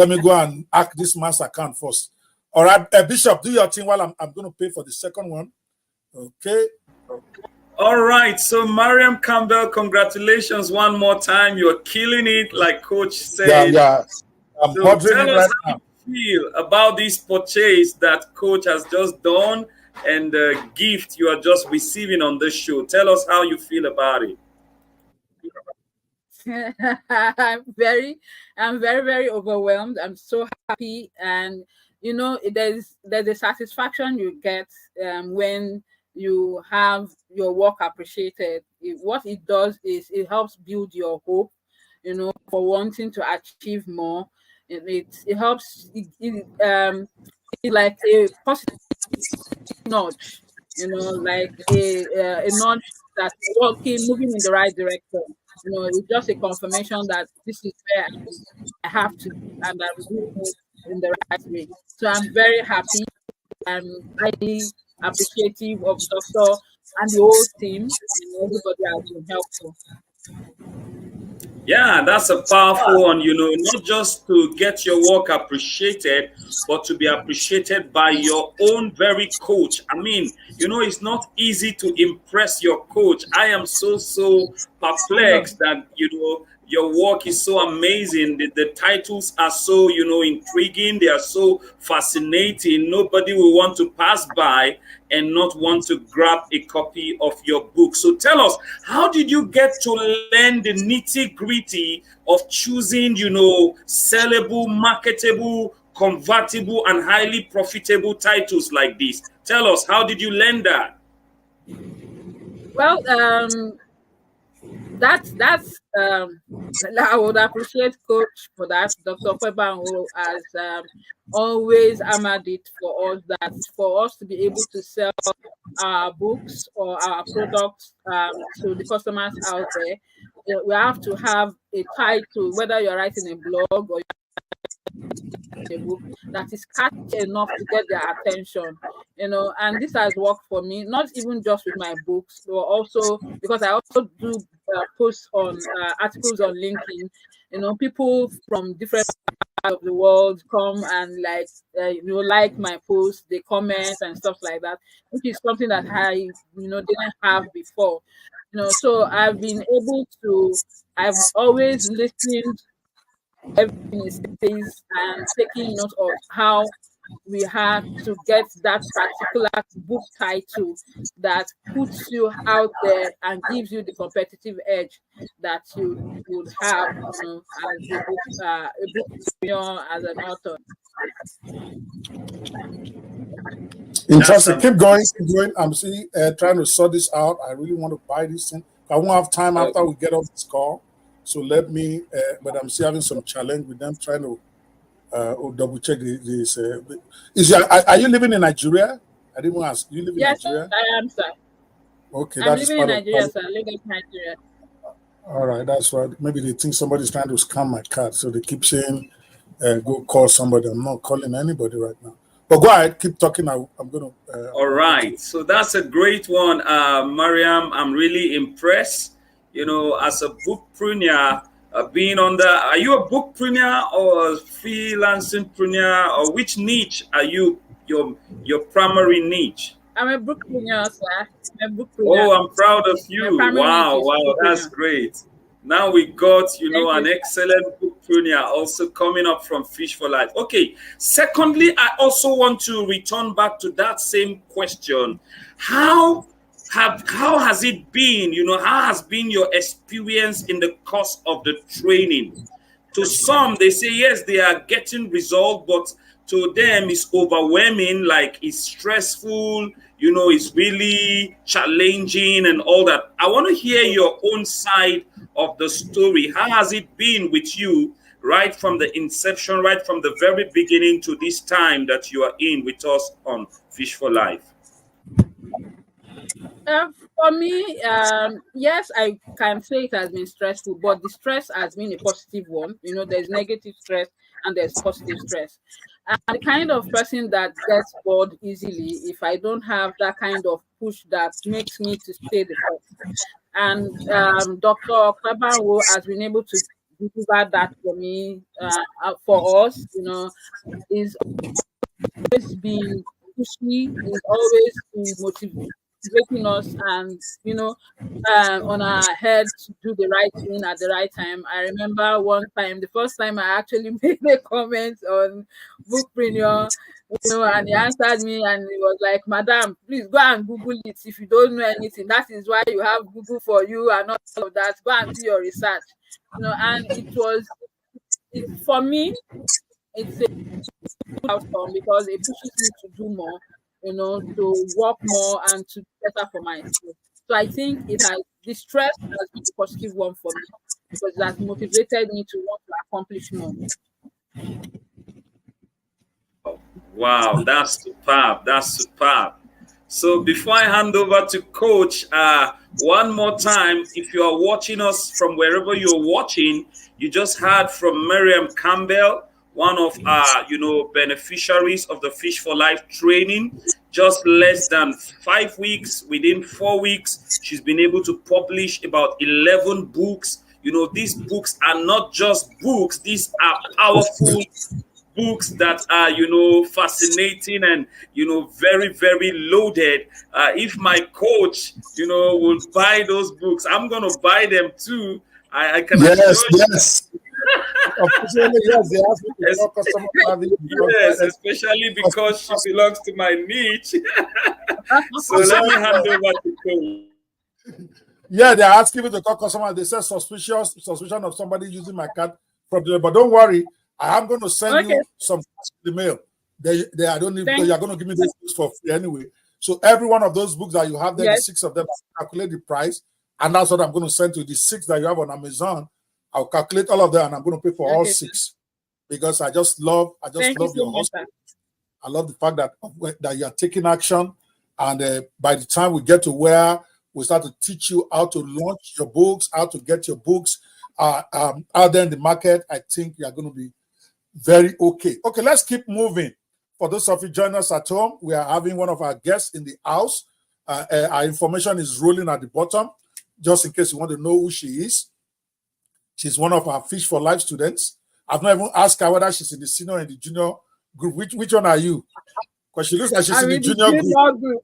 me go and hack this man's account first. All right, Bishop, do your thing while I'm going to pay for the second one. Okay. All right. So Mariam Campbell, congratulations one more time. You're killing it, like Coach said. Yeah. I'm so ordering it right now. Feel about this purchase that Coach has just done and the gift you are just receiving on this show. Tell us how you feel about it. I'm very, very overwhelmed. I'm so happy, and there's a satisfaction you get when you have your work appreciated. What it does is it helps build your hope, for wanting to achieve more. It helps. It's like a positive nudge, like a nudge that's moving in the right direction. It's just a confirmation that this is where I have to, and I'm doing it in the right way. So I'm very happy. I'm highly appreciative of Doctor and the whole team, and everybody has been helpful. Yeah, that's a powerful one, not just to get your work appreciated, but to be appreciated by your own very coach. I mean, it's not easy to impress your coach. I am so perplexed that, your work is so amazing. The titles are so, intriguing. They are so fascinating. Nobody will want to pass by and not want to grab a copy of your book. So tell us, how did you get to learn the nitty-gritty of choosing, sellable, marketable, convertible, and highly profitable titles like this? Tell us, how did you learn that? Well, that's I would appreciate Coach for that. Dr. Kweba has always hammered it for us, that for us to be able to sell our books or our products to the customers out there, we have to have a title, whether you're writing a blog or a book, that is catchy enough to get their attention, and this has worked for me, not even just with my books, but also because I also do posts on articles on LinkedIn. People from different parts of the world come and like my posts, they comment and stuff like that, which is something that I didn't have before. So I've been able to. I've always listened everything it says and taking note of how we have to get that particular book title that puts you out there and gives you the competitive edge that you would have, as a book as an author. Interesting. Keep going. I'm trying to sort this out. I really want to buy this thing. I won't have time after we get off this call. So let me, but I'm still having some challenge with them trying to double check this. Are you living in Nigeria? I didn't ask. You live in Nigeria? Yes, I am, sir. Okay, I'm living in Nigeria, sir. I live in Nigeria. All right, that's right. Maybe they think somebody's trying to scam my card, so they keep saying, "Go call somebody." I'm not calling anybody right now. But go ahead, keep talking. I'm going to. All right, so that's a great one, Mariam. I'm really impressed. As a bookpreneur, being on the, are you a bookpreneur or a freelancingpreneur, or which niche are you, your primary niche? I'm a bookpreneur, sir. I'm a bookpreneur. Oh, I'm proud of My you. primary Wow, niche is wow, that's bookpreneur. great. Now we got, Thank an you. excellent bookpreneur also coming up from Fish for Life. Okay. Secondly, I also want to return back to that same question. How has it been? How has been your experience in the course of the training? To some, they say yes, they are getting results, but to them, it's overwhelming. Like, it's stressful. It's really challenging and all that. I want to hear your own side of the story. How has it been with you, right from the inception, right from the very beginning to this time that you are in with us on Fish for Life? For me, yes, I can say it has been stressful, but the stress has been a positive one. There's negative stress and there's positive stress. I'm the kind of person that gets bored easily if I don't have that kind of push that makes me to stay the course. And Dr. Kwabanwo has been able to deliver that for me, for us. Is always been pushy, is always been motivating us, and on our head to do the right thing at the right time. I remember one time, the first time I actually made a comment on Bookpreneur, and he answered me and he was like, "Madam, please go and Google it. If you don't know anything, that is why you have Google for you and all of that. Go and do your research." And for me, it's a outcome because it pushes me to do more, to work more and to do better for myself. So I think the stress has been a positive one for me because it has motivated me to want to accomplish more. Wow, that's superb. That's superb. So before I hand over to Coach, one more time, if you are watching us from wherever you're watching, you just heard from Mariam Campbell, one of our, beneficiaries of the Fish for Life training. Just less than 5 weeks, within 4 weeks, she's been able to publish about 11 books. These books are not just books; these are powerful books that are fascinating and very, very loaded. If my coach will buy those books, I'm going to buy them too. I can assure you. Yes. Yes, they ask me to talk customer service yes, especially because she belongs to my niche. So let me hand over to Coach. Yeah, they're asking me to call customer. They said suspicion of somebody using my card from there. But don't worry, I am going to send you some in the mail. I don't need because you're going to give me those books for free anyway. So every one of those books that you have there, the 6 of them, I'll calculate the price, and that's what I'm going to send to you. The 6 that you have on Amazon, I'll calculate all of them, and I'm going to pay for all 6 because I just love your hustle. I love the fact that you are taking action, and by the time we get to where we start to teach you how to launch your books, how to get your books out there in the market, I think you are going to be very okay. Okay, let's keep moving. For those of you joining us at home, we are having one of our guests in the house. Our information is rolling at the bottom, just in case you want to know who she is. She's one of our Fish for Life students. I've not even asked her whether she's in the senior and the junior group. Which one are you? Because she looks like she's in the junior group.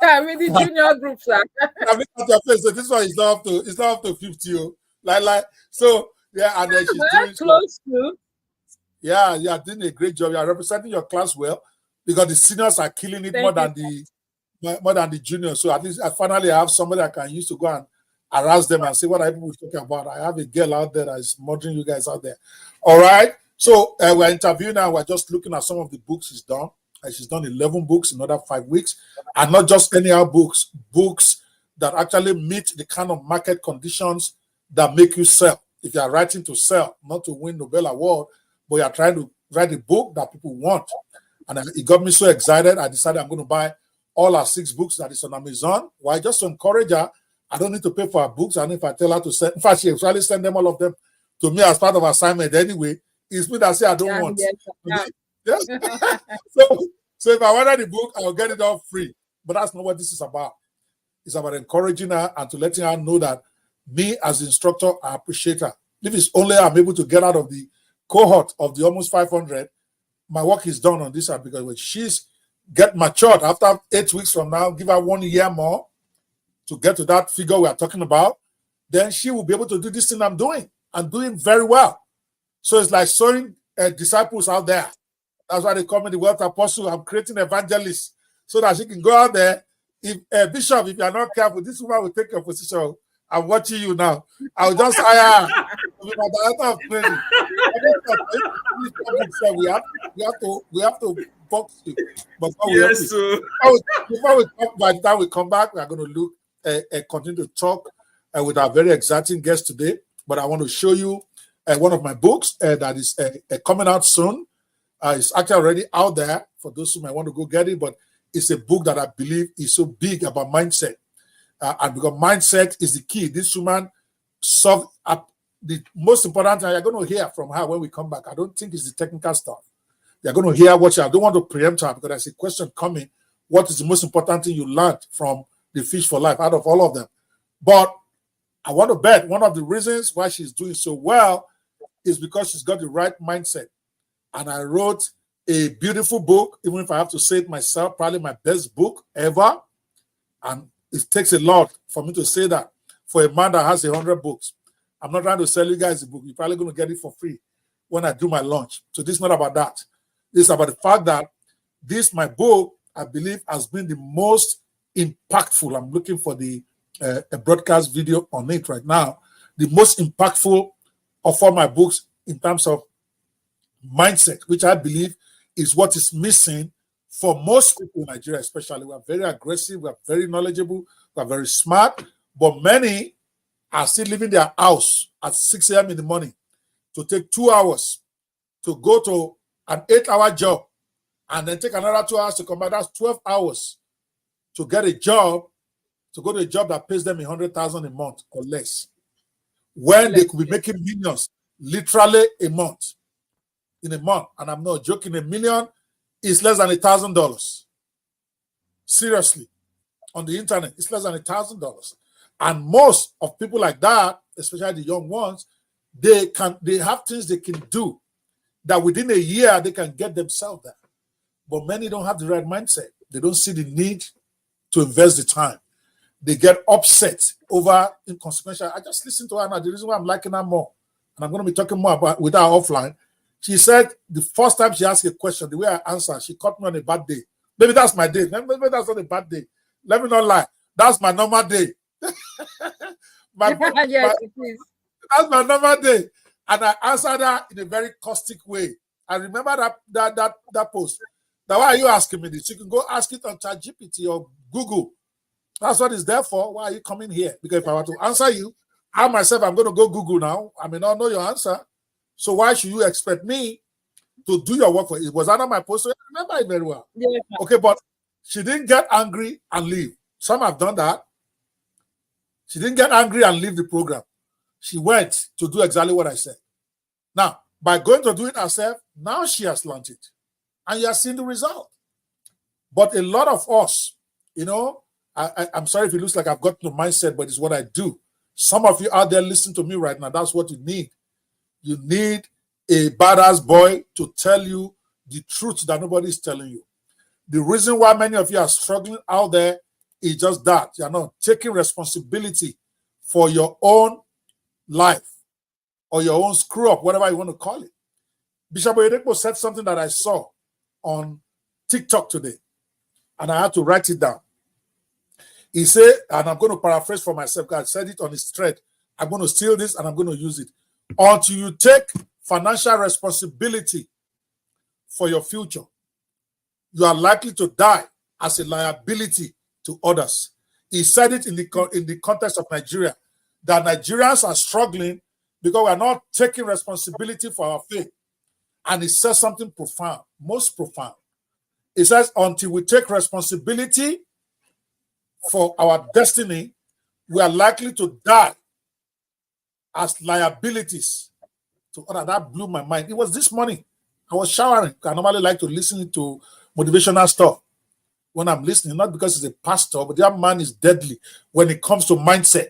I'm in the junior group, sir. I mean, at your face, so this one is not up to 50. So yeah, and then she's doing close to. Yeah, doing a great job. You're representing your class well because the seniors are killing it more than the juniors. So at least I finally have somebody I can use to go and harass them and say what are people talking about. I have a girl out there that is murdering you guys out there. All right. So we're interviewing her. We're just looking at some of the books she's done. She's done 11 books in another 5 weeks, and not just anyhow books that actually meet the kind of market conditions that make you sell. If you are writing to sell, not to win Nobel Award, but you're trying to write a book that people want. And it got me so excited, I decided I'm going to buy all our 6 books that is on Amazon. Why? Just to encourage her. I don't need to pay for her books. And if I tell her to send, in fact, she actually send them, all of them, to me as part of assignment anyway. It's me that say I don't want. Yes. So if I wanted the book, I'll get it all free. But that's not what this is about. It's about encouraging her and to letting her know that me as instructor, I appreciate her. If it's only I'm able to get out of the cohort of the almost 500, my work is done on this side, because when she's get matured after 8 weeks from now, give her 1 year more to get to that figure we are talking about, then she will be able to do this thing I'm doing. I'm doing very well. So it's like sowing disciples out there. That's why they call me the wealth apostle. I'm creating evangelists so that she can go out there. If Bishop, if you are not careful, this woman will take your position. I'm watching you now. I will just hire her to be my director of training. We have to box you. But yes, sir. By the time we come back, we are going to look continue to talk with our very exciting guest today. But I want to show you one of my books that is coming out soon. It's actually already out there for those who might want to go get it, but it's a book that I believe is so big about mindset. And because mindset is the key. This woman solved the most important thing. You're going to hear from her when we come back. I don't think it's the technical stuff. You're going to hear what I don't want to preempt her, because there's a question coming. What is the most important thing you learned from the Fish for Life out of all of them? But I want to bet one of the reasons why she's doing so well is because she's got the right mindset. And I wrote a beautiful book, even if I have to say it myself, probably my best book ever. And it takes a lot for me to say that for a man that has 100 books. I'm not trying to sell you guys a book. You're probably going to get it for free when I do my launch. So this is not about that. This is about the fact that my book, I believe, has been the most impactful. I'm looking for the a broadcast video on it right now. The most impactful of all my books in terms of mindset, which I believe is what is missing for most people in Nigeria, especially. We are very aggressive, we are very knowledgeable, we are very smart, but many are still leaving their house at 6 a.m. in the morning to take 2 hours to go to an 8-hour job and then take another 2 hours to come back. That's 12 hours to get a job, to go to a job that pays them 100,000 a month or less, when they could be making millions literally in a month. And I'm not joking, $1 million is less than $1,000. Seriously, on the internet, it's less than $1,000. And most of people like that, especially the young ones, they have things they can do that within a year they can get themselves there. But many don't have the right mindset. They don't see the need to invest the time. They get upset over inconsequential. I just listened to her now. The reason why I'm liking her more, and I'm going to be talking more about with her offline. She said the first time she asked a question, the way I answered, she caught me on a bad day. Maybe that's my day. Maybe that's not a bad day. Let me not lie. That's my normal day. Yes, it is. That's my normal day. And I answered her in a very caustic way. I remember that post. Now, why are you asking me this? You can go ask it on ChatGPT or Google. That's what it's there for. Why are you coming here? Because if I were to answer you, I myself, I'm going to go Google now. I may not know your answer. So why should you expect me to do your work for you? Was that on my post? I remember it very well. Yeah. Okay, but she didn't get angry and leave. Some have done that. She didn't get angry and leave the program. She went to do exactly what I said. Now, by going to do it herself, now she has learned it. And you have seen the result. But a lot of us, I'm sorry if it looks like I've got no mindset, but it's what I do. Some of you out there listening to me right now, that's what you need. You need a badass boy to tell you the truth that nobody is telling you. The reason why many of you are struggling out there is just that. You're not taking responsibility for your own life or your own screw up, whatever you want to call it. Bishop Oyedepo said something that I saw on TikTok today, and I had to write it down. He said, and I'm going to paraphrase for myself because I said it on his thread. I'm going to steal this and I'm going to use it. Until you take financial responsibility for your future, you are likely to die as a liability to others. He said it in the context of Nigeria, that Nigerians are struggling because we are not taking responsibility for our faith. And he says something profound, most profound. He says, until we take responsibility for our destiny, we are likely to die as liabilities to others. That blew my mind. It was this morning. I was showering. I normally like to listen to motivational stuff when I'm listening, not because he's a pastor, but that man is deadly when it comes to mindset.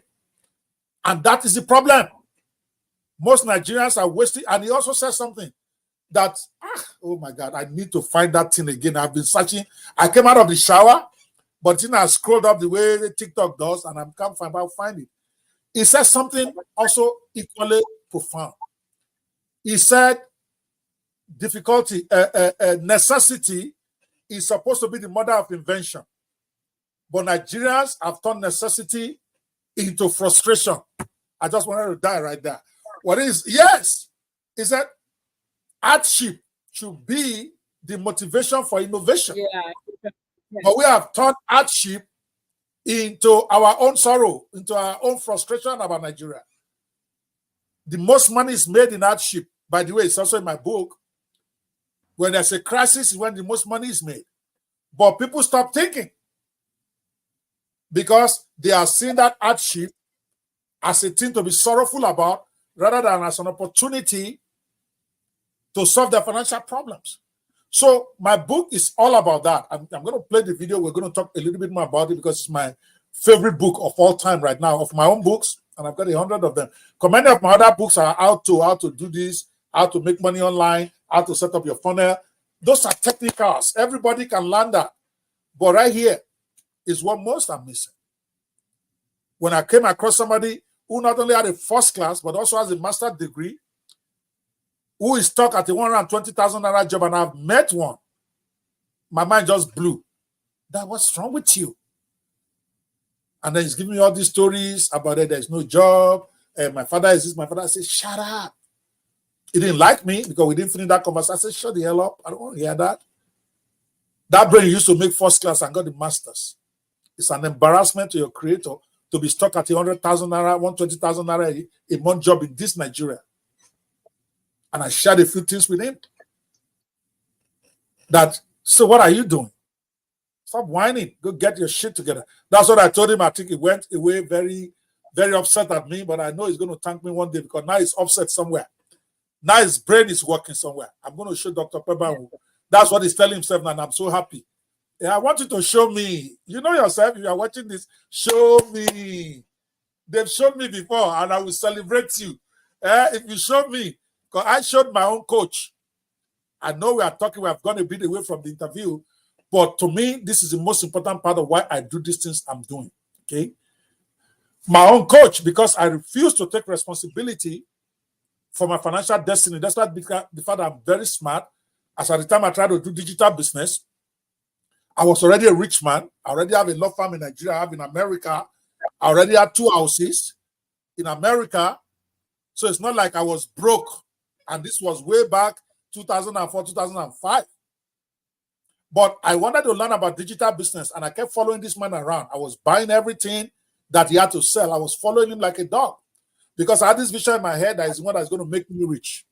And that is the problem. Most Nigerians are wasting. And he also said something that, oh my God, I need to find that thing again. I've been searching. I came out of the shower, but then I scrolled up the way TikTok does, and I can't find it. He said something also equally profound. He said, necessity is supposed to be the mother of invention. But Nigerians have turned necessity into frustration. I just wanted to die right there. What is? Yes. He said, hardship should be the motivation for innovation. Yeah. But we have turned hardship into our own sorrow, into our own frustration about Nigeria. The most money is made in hardship. By the way, it's also in my book. When there's a crisis is when the most money is made. But people stop thinking because they are seeing that hardship as a thing to be sorrowful about rather than as an opportunity to solve their financial problems. So my book is all about that. I'm going to play the video. We're going to talk a little bit more about it because it's my favorite book of all time right now, of my own books, and I've got 100 of them. Many of my other books are how to do this, how to make money online, how to set up your funnel. Those are technicals. Everybody can learn that. But right here is what most are missing. When I came across somebody who not only had a first class, but also has a master's degree, who is stuck at a $120,000 job, and I've met one, my mind just blew. That, what's wrong with you? And then he's giving me all these stories about it. There's no job. My father is this. My father says, shut up. He didn't like me because we didn't finish that conversation. I said, shut the hell up. I don't want to hear that. That brain used to make first class and got the master's. It's an embarrassment to your creator to be stuck at a $100,000, $120,000 a month job in this Nigeria. And I shared a few things with him. So what are you doing? Stop whining. Go get your shit together. That's what I told him. I think he went away very, very upset at me, but I know he's going to thank me one day because now he's upset somewhere. Now his brain is working somewhere. I'm going to show Dr. Peba. That's what he's telling himself now, and I'm so happy. Yeah, I want you to show me. You know yourself, if you are watching this, show me. They've shown me before, and I will celebrate you. If you show me, because I showed my own coach. I know we have gone a bit away from the interview, but to me, this is the most important part of why I do these things I'm doing. Okay? My own coach, because I refuse to take responsibility for my financial destiny. That's why the fact that I'm very smart. As at the time I tried to do digital business, I was already a rich man. I already have a law firm in Nigeria. I have in America. I already had 2 houses in America. So it's not like I was broke. And this was way back 2004, 2005. But I wanted to learn about digital business, and I kept following this man around. I was buying everything that he had to sell. I was following him like a dog because I had this vision in my head that is one that's going to make me rich.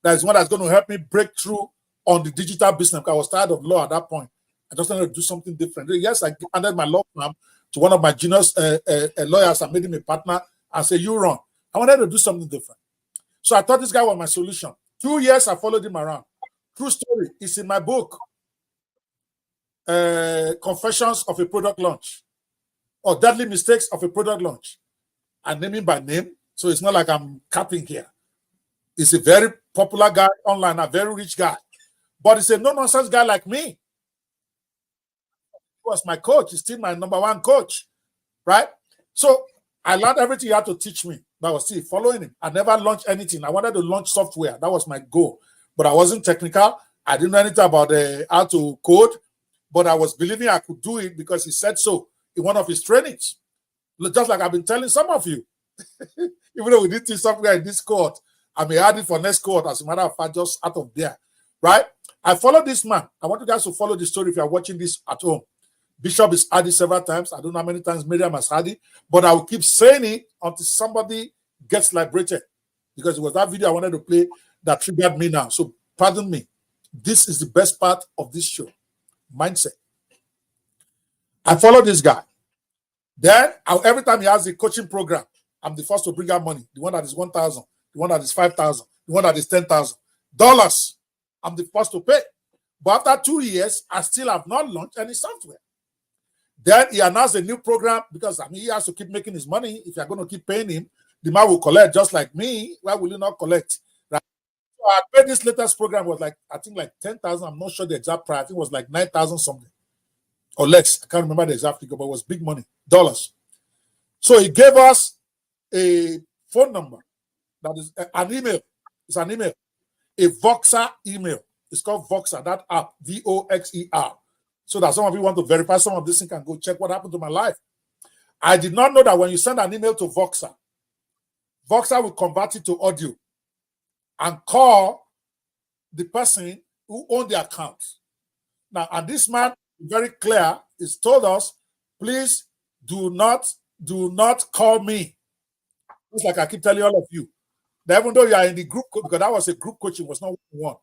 That is one that's going to help me break through on the digital business. Because I was tired of law at that point. I just wanted to do something different. Yes, I handed my law firm to one of my juniors lawyers. I made him a partner and said, you run. I wanted to do something different. So I thought this guy was my solution. 2 years, I followed him around. True story. It's in my book, Confessions of a Product Launch, or Deadly Mistakes of a Product Launch. I name him by name, so it's not like I'm capping here. He's a very popular guy online, a very rich guy. But he's a no-nonsense guy like me. He was my coach. He's still my number one coach, right? So I learned everything he had to teach me. That was still following him. I never launched anything. I wanted to launch software. That was my goal. But I wasn't technical. I didn't know anything about how to code. But I was believing I could do it because he said so in one of his trainings. Just like I've been telling some of you. Even though we did teach software in this cohort, I may add it for next cohort, as a matter of fact, just out of there. Right? I followed this man. I want you guys to follow the story if you are watching this at home. Bishop has had it several times. I don't know how many times Mariam has had it, but I will keep saying it until somebody gets liberated. Because it was that video I wanted to play that triggered me now. So pardon me. This is the best part of this show. Mindset. I follow this guy. Then every time he has a coaching program, I'm the first to bring out money. The one that is 1,000, the one that is 5,000, the one that is $10,000. I'm the first to pay. But after 2 years, I still have not launched any software. Then he announced a new program because he has to keep making his money if you're going to keep paying him. the man will collect just like me. Why will you not collect? Right? So I paid this latest program was like, I think like 10,000. I'm not sure the exact price. I think it was like 9,000 something or less. I can't remember the exact figure, but it was big money, dollars. So he gave us a phone number that is an email. It's an email, a Voxer email. It's called Voxer, that app, Voxer. So that some of you want to verify some of this thing can go check what happened to my life. I did not know that when you send an email to Voxer, Voxer will convert it to audio and call the person who owned the account. Now, and this man, very clear, is told us, please do not call me. It's like I keep telling all of you. That even though you are in the group, because that was a group coaching, was not one.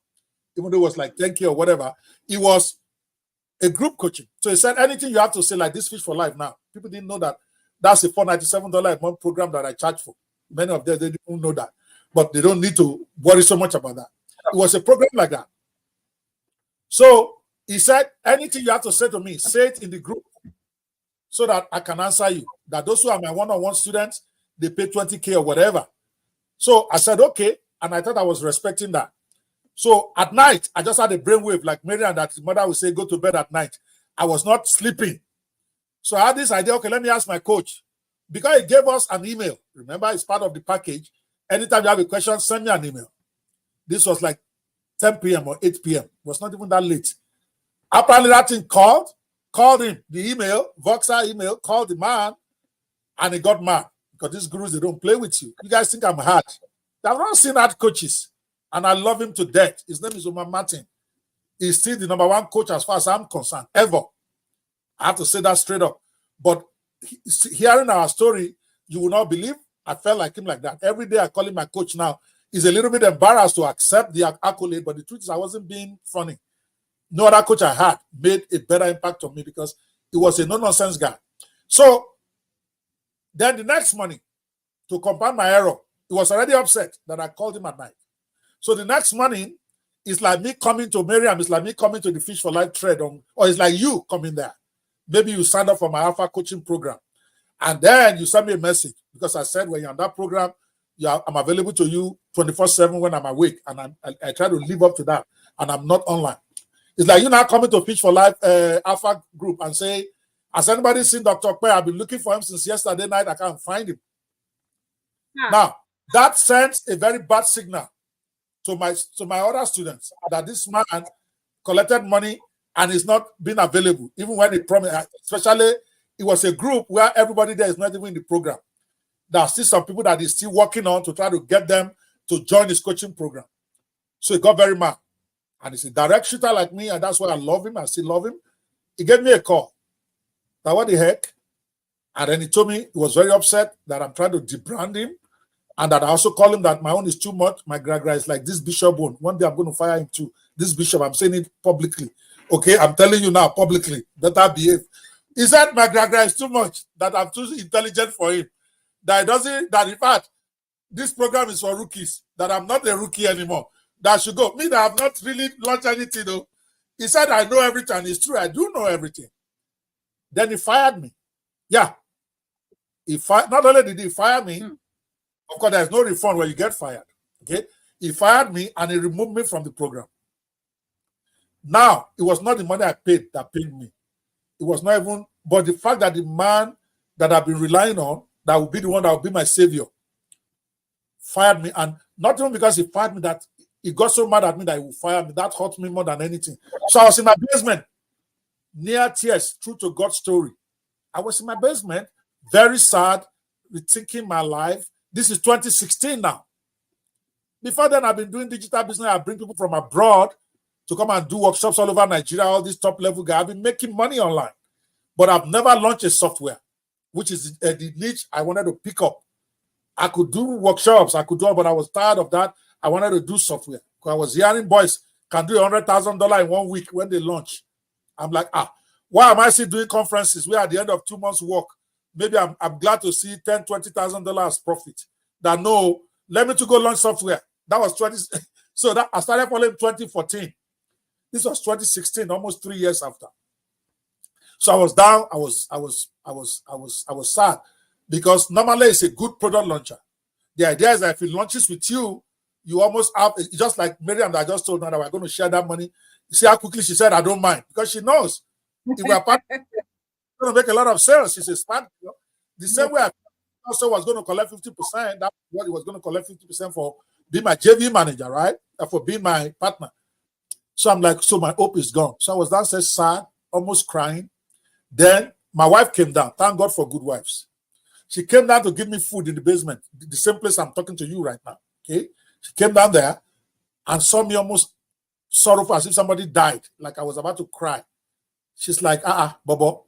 Even though it was like thank you or whatever, it was a group coaching. So he said anything you have to say, like this Fish for Life now. People didn't know that that's a $497 a month program that I charge for. Many of them, they didn't know that. But they don't need to worry so much about that. It was a program like that. So he said, anything you have to say to me, say it in the group so that I can answer you. That those who are my one-on-one students, they pay $20K or whatever. So I said, okay. And I thought I was respecting that. So at night, I just had a brainwave like Mariam, that his mother would say, go to bed at night. I was not sleeping. So I had this idea, okay, let me ask my coach. Because he gave us an email. Remember, it's part of the package. Anytime you have a question, send me an email. This was like 10 p.m. or 8 p.m. It was not even that late. Apparently that thing called him, the email, Voxer email, called the man, and he got mad. Because these gurus, they don't play with you. You guys think I'm hard. I've not seen hard coaches. And I love him to death. His name is Omar Martin. He's still the number one coach as far as I'm concerned, ever. I have to say that straight up. But hearing our story, you will not believe I felt like him like that. Every day I call him my coach now. He's a little bit embarrassed to accept the accolade, but the truth is I wasn't being funny. No other coach I had made a better impact on me because he was a no-nonsense guy. So then the next morning, to compound my error, he was already upset that I called him at night. So the next morning, it's like me coming to Mariam, it's like me coming to the Fish for Life thread, or it's like you coming there. Maybe you signed up for my Alpha coaching program. And then you send me a message because I said when you're on that program, I'm available to you 24/7 when I'm awake. And I try to live up to that. And I'm not online. It's like you now coming to Fish for Life Alpha group and say, has anybody seen Dr. Kwe? I've been looking for him since yesterday night. I can't find him. Yeah. Now, that sends a very bad signal to my other students that this man collected money and is not being available, even when he promised. Especially, it was a group where everybody there is not even in the program. There are still some people that he's still working on to try to get them to join his coaching program. So he got very mad. And he's a direct shooter like me, and that's why I love him. I still love him. He gave me a call. Now, what the heck? And then he told me he was very upset that I'm trying to debrand him. And that I also call him that my own is too much. My gragra is like this bishop one. One day I'm going to fire him too. This bishop, I'm saying it publicly. Okay, I'm telling you now publicly. Better behave. He said my gragra is too much, that I'm too intelligent for him. That in fact, this program is for rookies, that I'm not a rookie anymore. That I should go. Me, that I have not really launched anything though. He said I know everything. It's true, I do know everything. Then he fired me. Yeah. Not only did he fire me, of course, there's no refund when you get fired. Okay, he fired me and he removed me from the program. Now, it was not the money I paid that paid me. It was not even, but the fact that the man that I've been relying on, that will be the one that will be my savior, fired me. And not even because he fired me, that he got so mad at me that he would fire me. That hurt me more than anything. So I was in my basement, near tears, true to God's story. I was in my basement, very sad, rethinking my life. This is 2016 now. Before then, I've been doing digital business. I bring people from abroad to come and do workshops all over Nigeria, all these top-level guys. I've been making money online. But I've never launched a software, which is the niche I wanted to pick up. I could do workshops, I could do it, but I was tired of that. I wanted to do software. Because I was hearing boys can do $100,000 in 1 week when they launch. I'm like, why am I still doing conferences? We're at the end of 2 months' work. Maybe I'm glad to see $10,000, $20,000 profit. That no, let me to go launch software. That was 20. So that I started following 2014. This was 2016, almost 3 years after. So I was down. I was sad because normally it's a good product launcher. The idea is that if it launches with you, you almost have, just like Mariam that I just told her that we're going to share that money. You see how quickly she said, I don't mind, because she knows if we're going to make a lot of sales. She's a smart girl. The same way I also was going to collect 50%, that's what he was going to collect 50% for being my JV manager, right? For being my partner. So I'm like, so my hope is gone. So I was downstairs sad, almost crying. Then my wife came down. Thank God for good wives. She came down to give me food in the basement, the same place I'm talking to you right now. Okay. She came down there and saw me almost sorrowful as if somebody died, like I was about to cry. She's like, Bobo,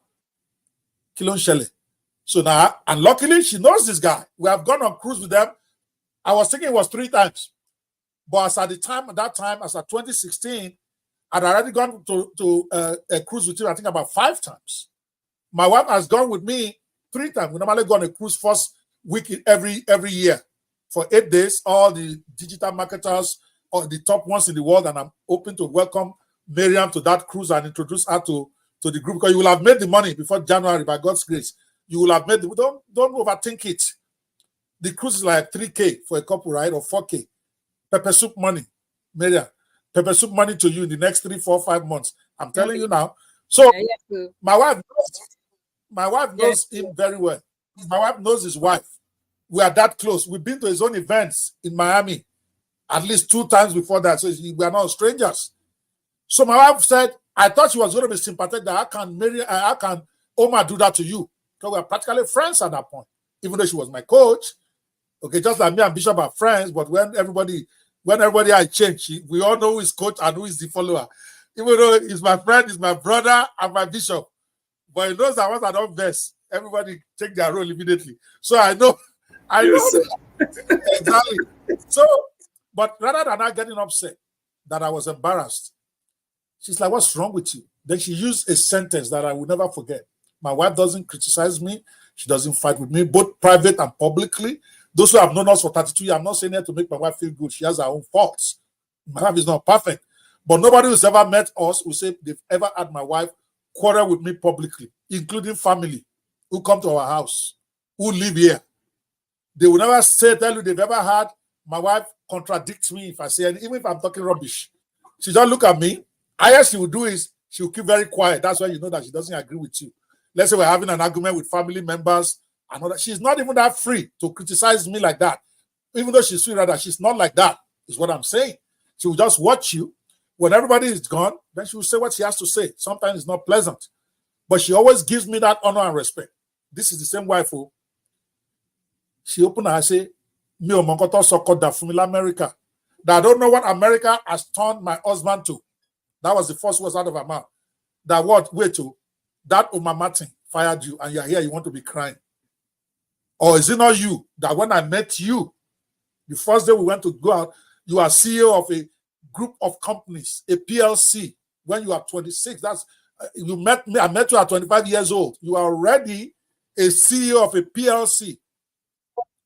Kilon Shelley. So now, and luckily she knows this guy. We have gone on cruise with them. I was thinking it was 3 times. But as at that time, as at 2016, I'd already gone to a cruise with him, I think about 5 times. My wife has gone with me 3 times. We normally go on a cruise first week every year for 8 days, all the digital marketers or the top ones in the world, and I'm open to welcome Mariam to that cruise and introduce her to the group, because you will have made the money before January by God's grace. You will have made the, don't overthink it. The cruise is like 3K for a couple, right? Or 4K. Pepper soup money, Mariam. Pepper soup money to you in the next 3, 4, 5 months. I'm telling you now. So my wife knows him very well. My wife knows his wife. We are that close. We've been to his own events in Miami at least 2 times before that. So we are not strangers. So my wife said, I thought she was going to be sympathetic that how can Omar do that to you? Because we are practically friends at that point, even though she was my coach. Okay, just like me and Bishop are friends, but when everybody I change, we all know who is coach and who is the follower. Even though he's my friend, he's my brother, and my bishop. But he knows that once I don't vex, everybody take their role immediately. So I know exactly. So, but rather than her getting upset that I was embarrassed, she's like, what's wrong with you? Then she used a sentence that I will never forget. My wife doesn't criticize me. She doesn't fight with me, both private and publicly. Those who have known us for 32 years, I'm not saying that to make my wife feel good. She has her own faults. My wife is not perfect. But nobody who's ever met us will say they've ever had my wife quarrel with me publicly, including family who come to our house, who live here. They will never tell you they've ever had my wife contradict me if I say anything, even if I'm talking rubbish. She just look at me. Highest she will do is she will keep very quiet. That's why you know that she doesn't agree with you. Let's say we're having an argument with family members. And all that. She's not even that free to criticize me like that. Even though she's free, rather, she's not like that, is what I'm saying. She will just watch you. When everybody is gone, then she will say what she has to say. Sometimes it's not pleasant. But she always gives me that honor and respect. This is the same wife who she opened her and say, me o monkoto sokoda from America. That I don't know what America has turned my husband to. That was the first words out of her mouth. That what? Wait to that Omar Martin fired you and you're here, you want to be crying. Or is it not you that when I met you, the first day we went to go out, you are CEO of a group of companies, a PLC, when you are 26. That's you met me, I met you at 25 years old. You are already a CEO of a PLC.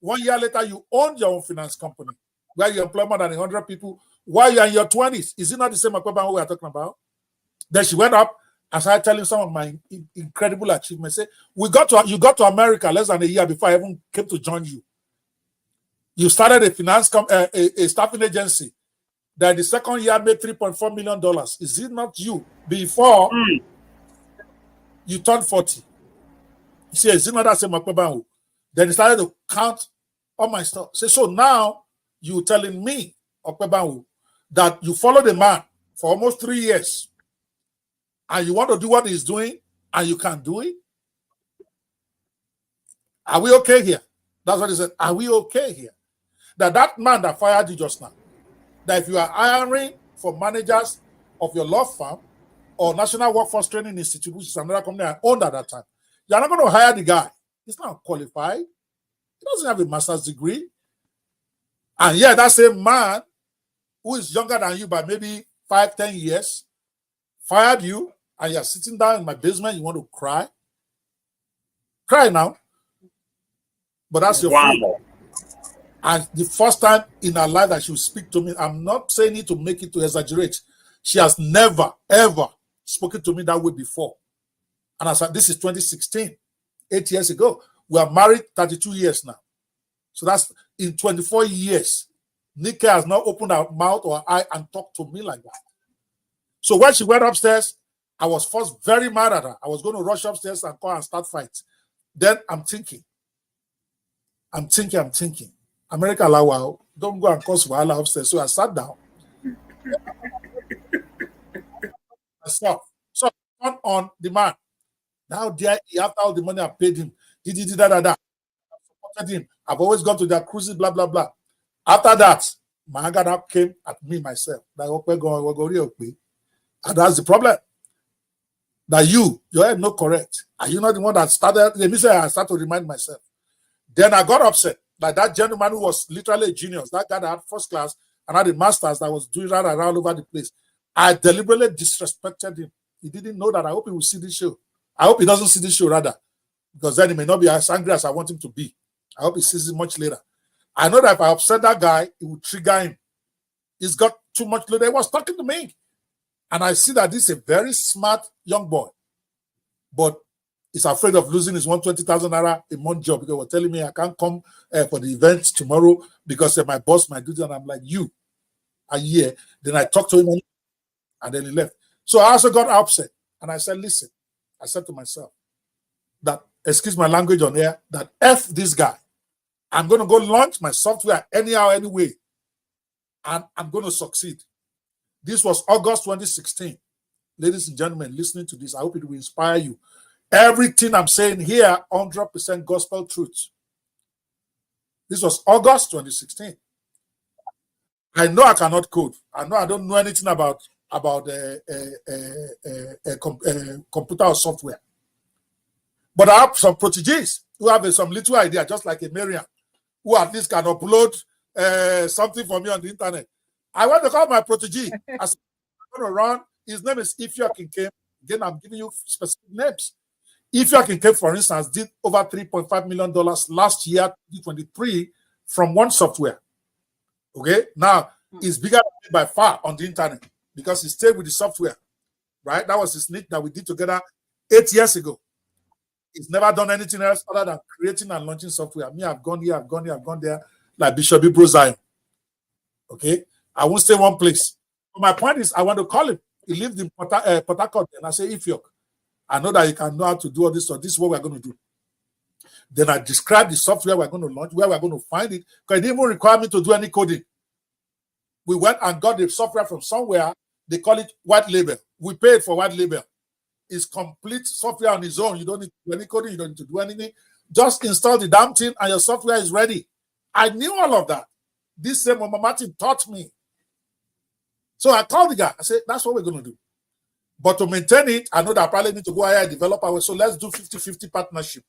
1 year later, you own your own finance company where you employ more than 100 people while you're in your 20s. Is it not the same equipment we are talking about? Then she went up and started telling some of my incredible achievements. Say, you got to America less than a year before I even came to join you. You started a staffing agency that the second year made $3.4 million. Is it not you before you turned 40? You see, is it not that same equipment? Then he started to count all my stuff. Say, so now you telling me, Okwebanwu, that you followed the man for almost 3 years and you want to do what he's doing and you can't do it? Are we okay here? That's what he said. Are we okay here? That man that fired you just now, that if you are hiring for managers of your law firm or National Workforce Training Institute, which is another company I owned at that time, you're not going to hire the guy. He's not qualified. He doesn't have a master's degree. And yeah, that same man who is younger than you by maybe 5-10 years fired you, and you're sitting down in my basement, you want to cry. Cry now. But that's your freedom. And the first time in her life that she will speak to me, I'm not saying it to make it to exaggerate. She has never, ever spoken to me that way before. And I said, this is 2016, 8 years ago. We are married 32 years now. So in 24 years, Nika has not opened her mouth or her eye and talked to me like that. So when she went upstairs, I was first very mad at her. I was going to rush upstairs and call and start fights. Then I'm thinking. America, wow, don't go and cause wahala upstairs. So I sat down. Myself. So I turned on the man. Now there, after all the money I paid him, I supported him. I've always gone to their cruises, blah, blah, blah. After that, my anger now came at me myself. Like, and that's the problem. That your head not correct. Are you not the one that started? Let me say I started to remind myself. Then I got upset. Like that gentleman who was literally a genius, that guy that had first class and had a master's that was doing that around over the place. I deliberately disrespected him. He didn't know that. I hope he will see this show. I hope he doesn't see this show rather, because then he may not be as angry as I want him to be. I hope he sees it much later. I know that if I upset that guy, it will trigger him. He's got too much later. He was talking to me. And I see that this is a very smart young boy, but he's afraid of losing his 120,000 naira a month job because he was telling me I can't come for the event tomorrow because my boss might do that. And I'm like, you are here. Then I talked to him and then he left. So I also got upset and I said, listen, I said to myself that, excuse my language on air, that F this guy. I'm going to go launch my software anyhow, anyway, and I'm going to succeed. This was August 2016. Ladies and gentlemen, listening to this, I hope it will inspire you. Everything I'm saying here, 100% gospel truth. This was August 2016. I know I cannot code. I know I don't know anything about computer or software. But I have some proteges who have some little idea, just like a Mariam, who at least can upload something for me on the internet. I want to call my protege. I'm going to run. His name is Ifeok Nkem. Again, I'm giving you specific names. Ifeok Nkem, for instance, did over $3.5 million last year, 2023, from one software. Okay? Now, he's bigger than me by far on the internet because he stayed with the software. Right? That was his niche that we did together 8 years ago. He's never done anything else other than creating and launching software. Me, I've gone here, I've gone here, I've gone there, like Bishop Ibro Zion. Okay? I won't stay one place. But my point is, I want to call him. He lived in Port Harcourt, and I say, Ifeok, I know that you can know how to do all this, so this is what we're going to do. Then I describe the software we're going to launch, where we're going to find it, because it didn't even require me to do any coding. We went and got the software from somewhere. They call it white label. We paid for white label. It's complete software on its own. You don't need to do any coding. You don't need to do anything. Just install the damn thing, and your software is ready. I knew all of that. This same Mama Martin taught me. So I called the guy. I said, that's what we're going to do. But to maintain it, I know that I probably need to go hire a developer. So let's do 50-50 partnership.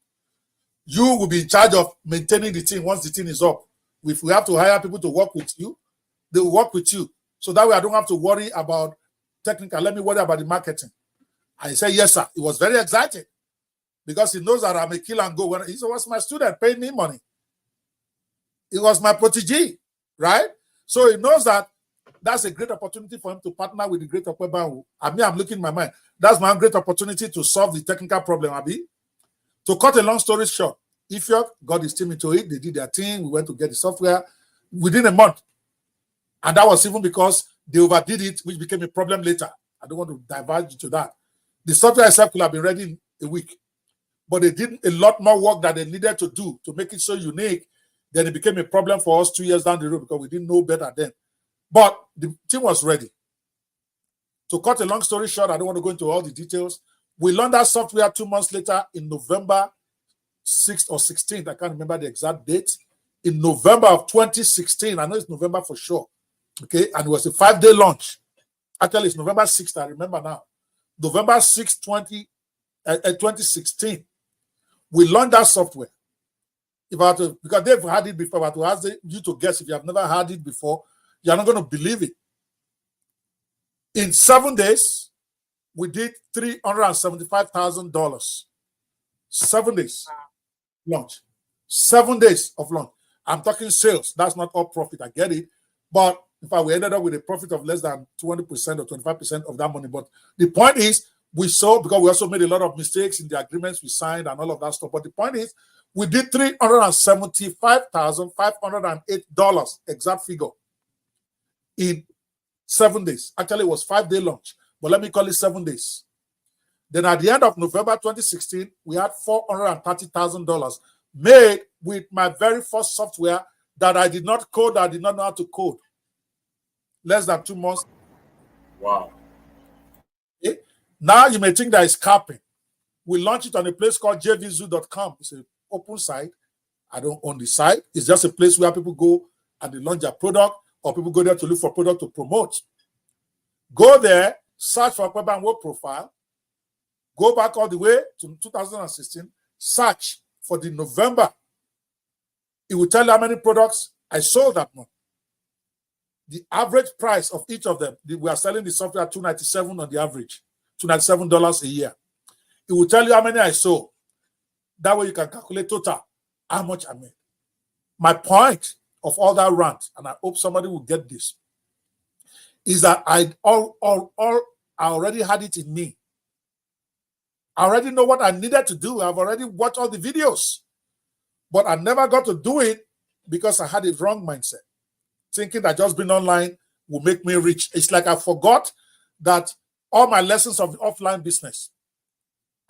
You will be in charge of maintaining the team once the team is up. If we have to hire people to work with you, they will work with you. So that way I don't have to worry about technical. Let me worry about the marketing. I said, yes, sir. He was very excited because he knows that I'm a kill and go. He was my student paying me money. He was my protege, right? So he knows that that's a great opportunity for him to partner with the great Okwebanwu. I mean, I'm looking in my mind. That's my great opportunity to solve the technical problem, Abi. To cut a long story short, Ifeok got his team into it. They did their thing. We went to get the software within a month. And that was even because they overdid it, which became a problem later. I don't want to diverge into that. The software itself could have been ready in a week. But they did a lot more work that they needed to do to make it so unique. Then it became a problem for us 2 years down the road because we didn't know better then. But the team was ready. To cut a long story short, I don't want to go into all the details. We launched that software 2 months later in November 6th or 16th. I can't remember the exact date. In November of 2016. I know it's November for sure. Okay. And it was a 5-day launch. Actually, it's November 6th. I remember now. November 6th, 2016. We launched that software. If I had to, because they've had it before, I had to ask you to guess. If you have never had it before, you're not going to believe it. In 7 days, we did $375,000. 7 days launch. 7 days of launch. I'm talking sales. That's not all profit. I get it. But in fact, we ended up with a profit of less than 20% or 25% of that money. But the point is, we saw, because we also made a lot of mistakes in the agreements we signed and all of that stuff. But the point is, We did $375,508, exact figure, in 7 days. Actually, it was 5-day launch, but let me call it 7 days. Then at the end of November 2016, we had $430,000 made with my very first software that I did not code, I did not know how to code. Less than 2 months. Wow. Okay? Now you may think that it's capping. We launched it on a place called jvzoo.com. It's an open site. I don't own the site. It's just a place where people go and they launch their product, or people go there to look for product to promote. Go there, search for Okweba Nwo profile, go back all the way to 2016, search for the November. It will tell you how many products I sold that month. The average price of each of them, we are selling the software at $297 on the average, $297 a year. It will tell you how many I sold. That way you can calculate total, how much I made. My point of all that rant, and I hope somebody will get this, is that I already had it in me. I already know what I needed to do. I've already watched all the videos. But I never got to do it because I had a wrong mindset, thinking that just being online will make me rich. It's like I forgot that all my lessons of offline business.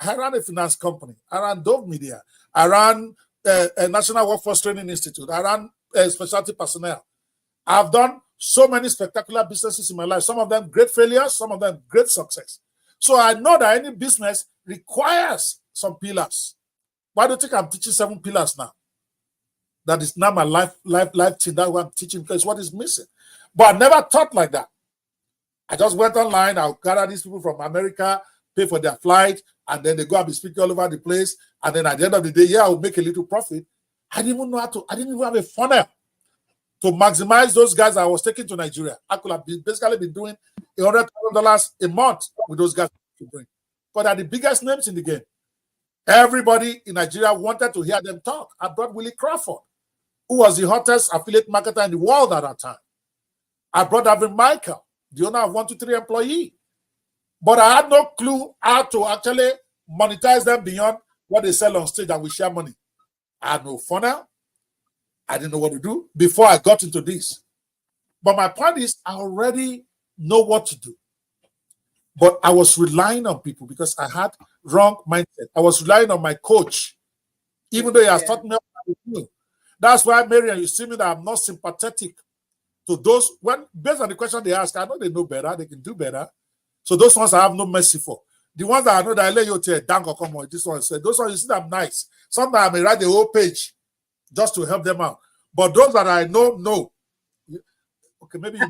I ran a finance company. I ran Dove Media. I ran a National Workforce Training Institute. I ran specialty personnel. I've done so many spectacular businesses in my life. Some of them great failures, some of them great success. So I know that any business requires some pillars. Why do you think I'm teaching 7 pillars now? That is now my life thing. That's what I'm teaching, because what is missing. But I never thought like that. I just went online. I'll gather these people from America, pay for their flight, and then they go and be speaking all over the place. And then at the end of the day, I'll make a little profit. I didn't even know how to, I didn't even have a funnel to maximize those guys I was taking to Nigeria. I could have basically been doing $100,000 a month with those guys. But they're the biggest names in the game. Everybody in Nigeria wanted to hear them talk. I brought Willie Crawford, who was the hottest affiliate marketer in the world at that time. I brought David Michael, the owner of 123 Employee. But I had no clue how to actually monetize them beyond what they sell on stage and we share money. I had no funnel. I didn't know what to do before I got into this. But my point is, I already know what to do. But I was relying on people because I had wrong mindset. I was relying on my coach, even though he has taught me how to do. That's why, Mariam, you see me that I'm not sympathetic to those, when based on the question they ask, I know they know better, they can do better. So those ones I have no mercy for. The ones that I know that I let you tell, dank or come on, this one said, those ones you see them nice. Sometimes I may write the whole page just to help them out. But those that I know, no. Okay, maybe you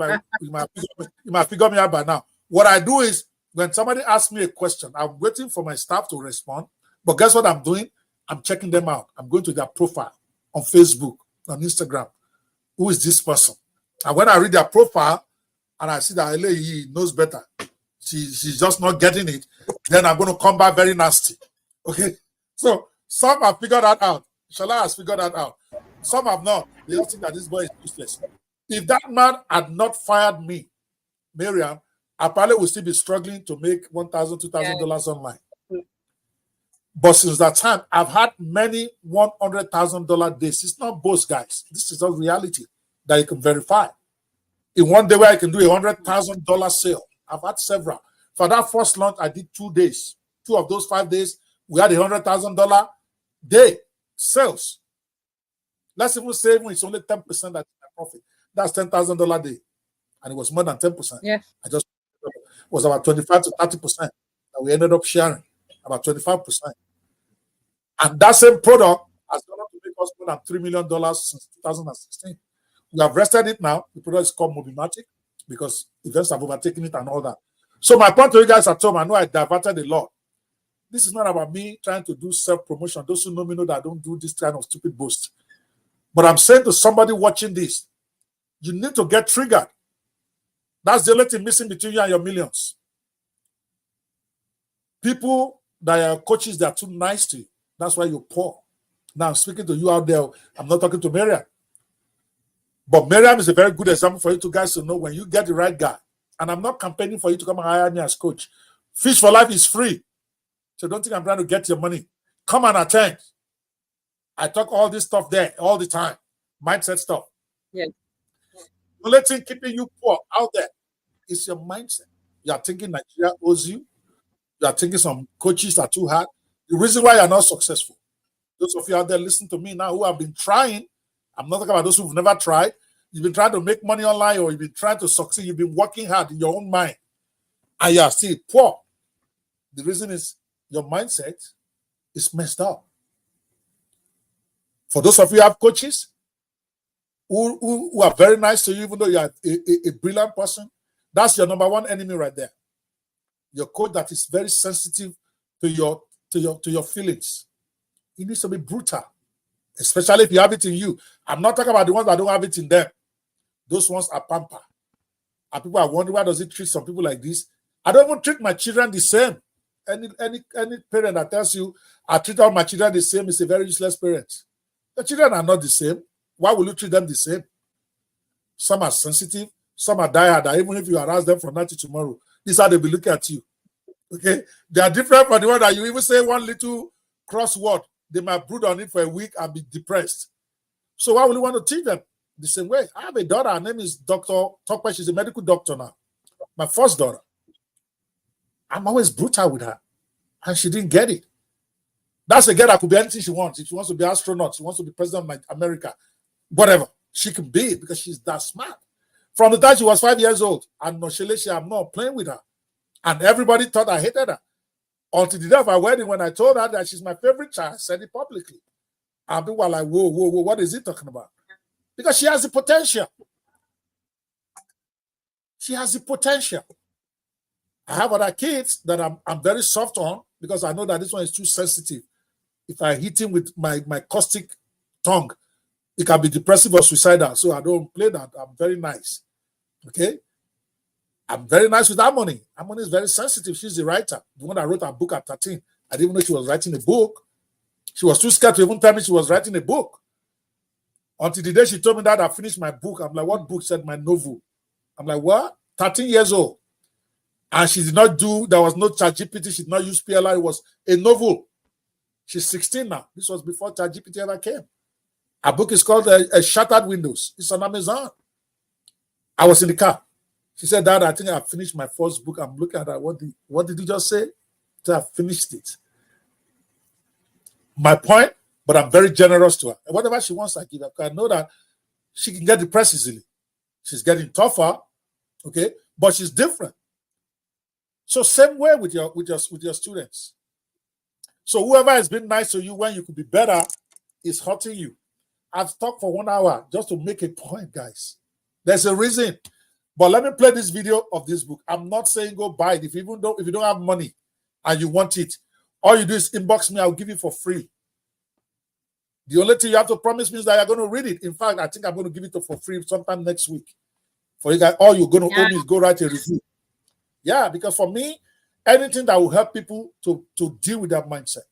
might figure me out by now. What I do is, when somebody asks me a question, I'm waiting for my staff to respond. But guess what I'm doing? I'm checking them out. I'm going to their profile on Facebook, on Instagram. Who is this person? And when I read their profile and I see that he knows better, she's just not getting it, then I'm going to come back very nasty. Okay? So some have figured that out. Shala has figured that out. Some have not. They just think that this boy is useless. If that man had not fired me, Mariam, I probably would still be struggling to make $1,000, $2,000 online. But since that time, I've had many $100,000 days. It's not boast, guys. This is a reality that you can verify. In one day where I can do $100,000 sale, I've had several. For that first launch, I did 2 days. 2 of those 5 days, we had $100,000 day sales. Let's even say it's only 10% that's my profit. That's $10,000 day. And it was more than 10%. Yes. I just was about 25 to 30% that we ended up sharing, about 25%. And that same product has gone up to make us more than $3 million since 2016. We have rested it now. The product is called Mobimatic because events have overtaken it and all that. So my point to you guys at home, I know I diverted a lot. This is not about me trying to do self-promotion. Those who know me know that I don't do this kind of stupid boast. But I'm saying to somebody watching this, you need to get triggered. That's the only thing missing between you and your millions. People that are coaches that are too nice to you. That's why you're poor. Now I'm speaking to you out there. I'm not talking to Mariam. But Mariam is a very good example for you two guys to know when you get the right guy. And I'm not campaigning for you to come and hire me as coach. Fish for Life is free. So don't think I'm trying to get your money. Come and attend. I talk all this stuff there all the time. Mindset stuff. Yes. The only thing keeping you poor out there is your mindset. You are thinking Nigeria owes you. You are thinking some coaches are too hard. The reason why you are not successful. Those of you out there listening to me now who have been trying, I'm not talking about those who've never tried. You've been trying to make money online, or you've been trying to succeed. You've been working hard in your own mind, and you are still poor. The reason is your mindset is messed up. For those of you who have coaches who are very nice to you, even though you are a brilliant person, that's your number one enemy right there. Your coach that is very sensitive to your feelings. He needs to be brutal, especially if you have it in you. I'm not talking about the ones that don't have it in them. Those ones are pamper. And people are wondering, why does he treat some people like this? I don't even treat my children the same. Any parent that tells you I treat all my children the same is a very useless parent. The children are not the same. Why will you treat them the same? Some are sensitive, some are diehard. Even if you harass them from night to tomorrow, this is how they'll be looking at you. Okay? They are different from the one that you even say one little crossword, they might brood on it for a week and be depressed. So why would you want to teach them the same way? I have a daughter, her name is Dr. Tokwe. She's a medical doctor now. My first daughter. I'm always brutal with her. And she didn't get it. That's a girl that could be anything she wants. If she wants to be an astronaut, she wants to be president of America, whatever, she can be it because she's that smart. From the time she was 5 years old, and I'm not playing with her. And everybody thought I hated her. Until the day of our wedding, when I told her that she's my favorite child, I said it publicly. And people were like, whoa, what is he talking about? Because she has the potential. She has the potential. I have other kids that I'm very soft on because I know that this one is too sensitive. If I hit him with my caustic tongue, it can be depressive or suicidal. So I don't play that. I'm very nice. Okay? I'm very nice with Harmony. Harmony is very sensitive. She's the writer. The one that wrote her book at 13. I didn't even know she was writing a book. She was too scared to even tell me she was writing a book. Until the day she told me that I finished my book. I'm like, what book? Said my novel. I'm like, what? 13 years old. And she did not do, there was no ChatGPT. She did not use PLR. It was a novel. She's 16 now. This was before ChatGPT ever came. Her book is called Shattered Windows. It's on Amazon. I was in the car. She said, Dad, I think I finished my first book. I'm looking at her. What did you just say? So I finished it. My point, but I'm very generous to her. And whatever she wants, I give her. I know that she can get depressed easily. She's getting tougher, okay? But she's different. So same way with your students. So whoever has been nice to you when you could be better is hurting you. I've talked for 1 hour just to make a point, guys. There's a reason. But let me play this video of this book. I'm not saying go buy it. If you don't have money and you want it, all you do is inbox me. I'll give you for free. The only thing you have to promise me is that you're going to read it. In fact, I think I'm going to give it for free sometime next week. For you guys, all you're going to owe me is go write a review. Yeah, because for me, anything that will help people to deal with that mindset.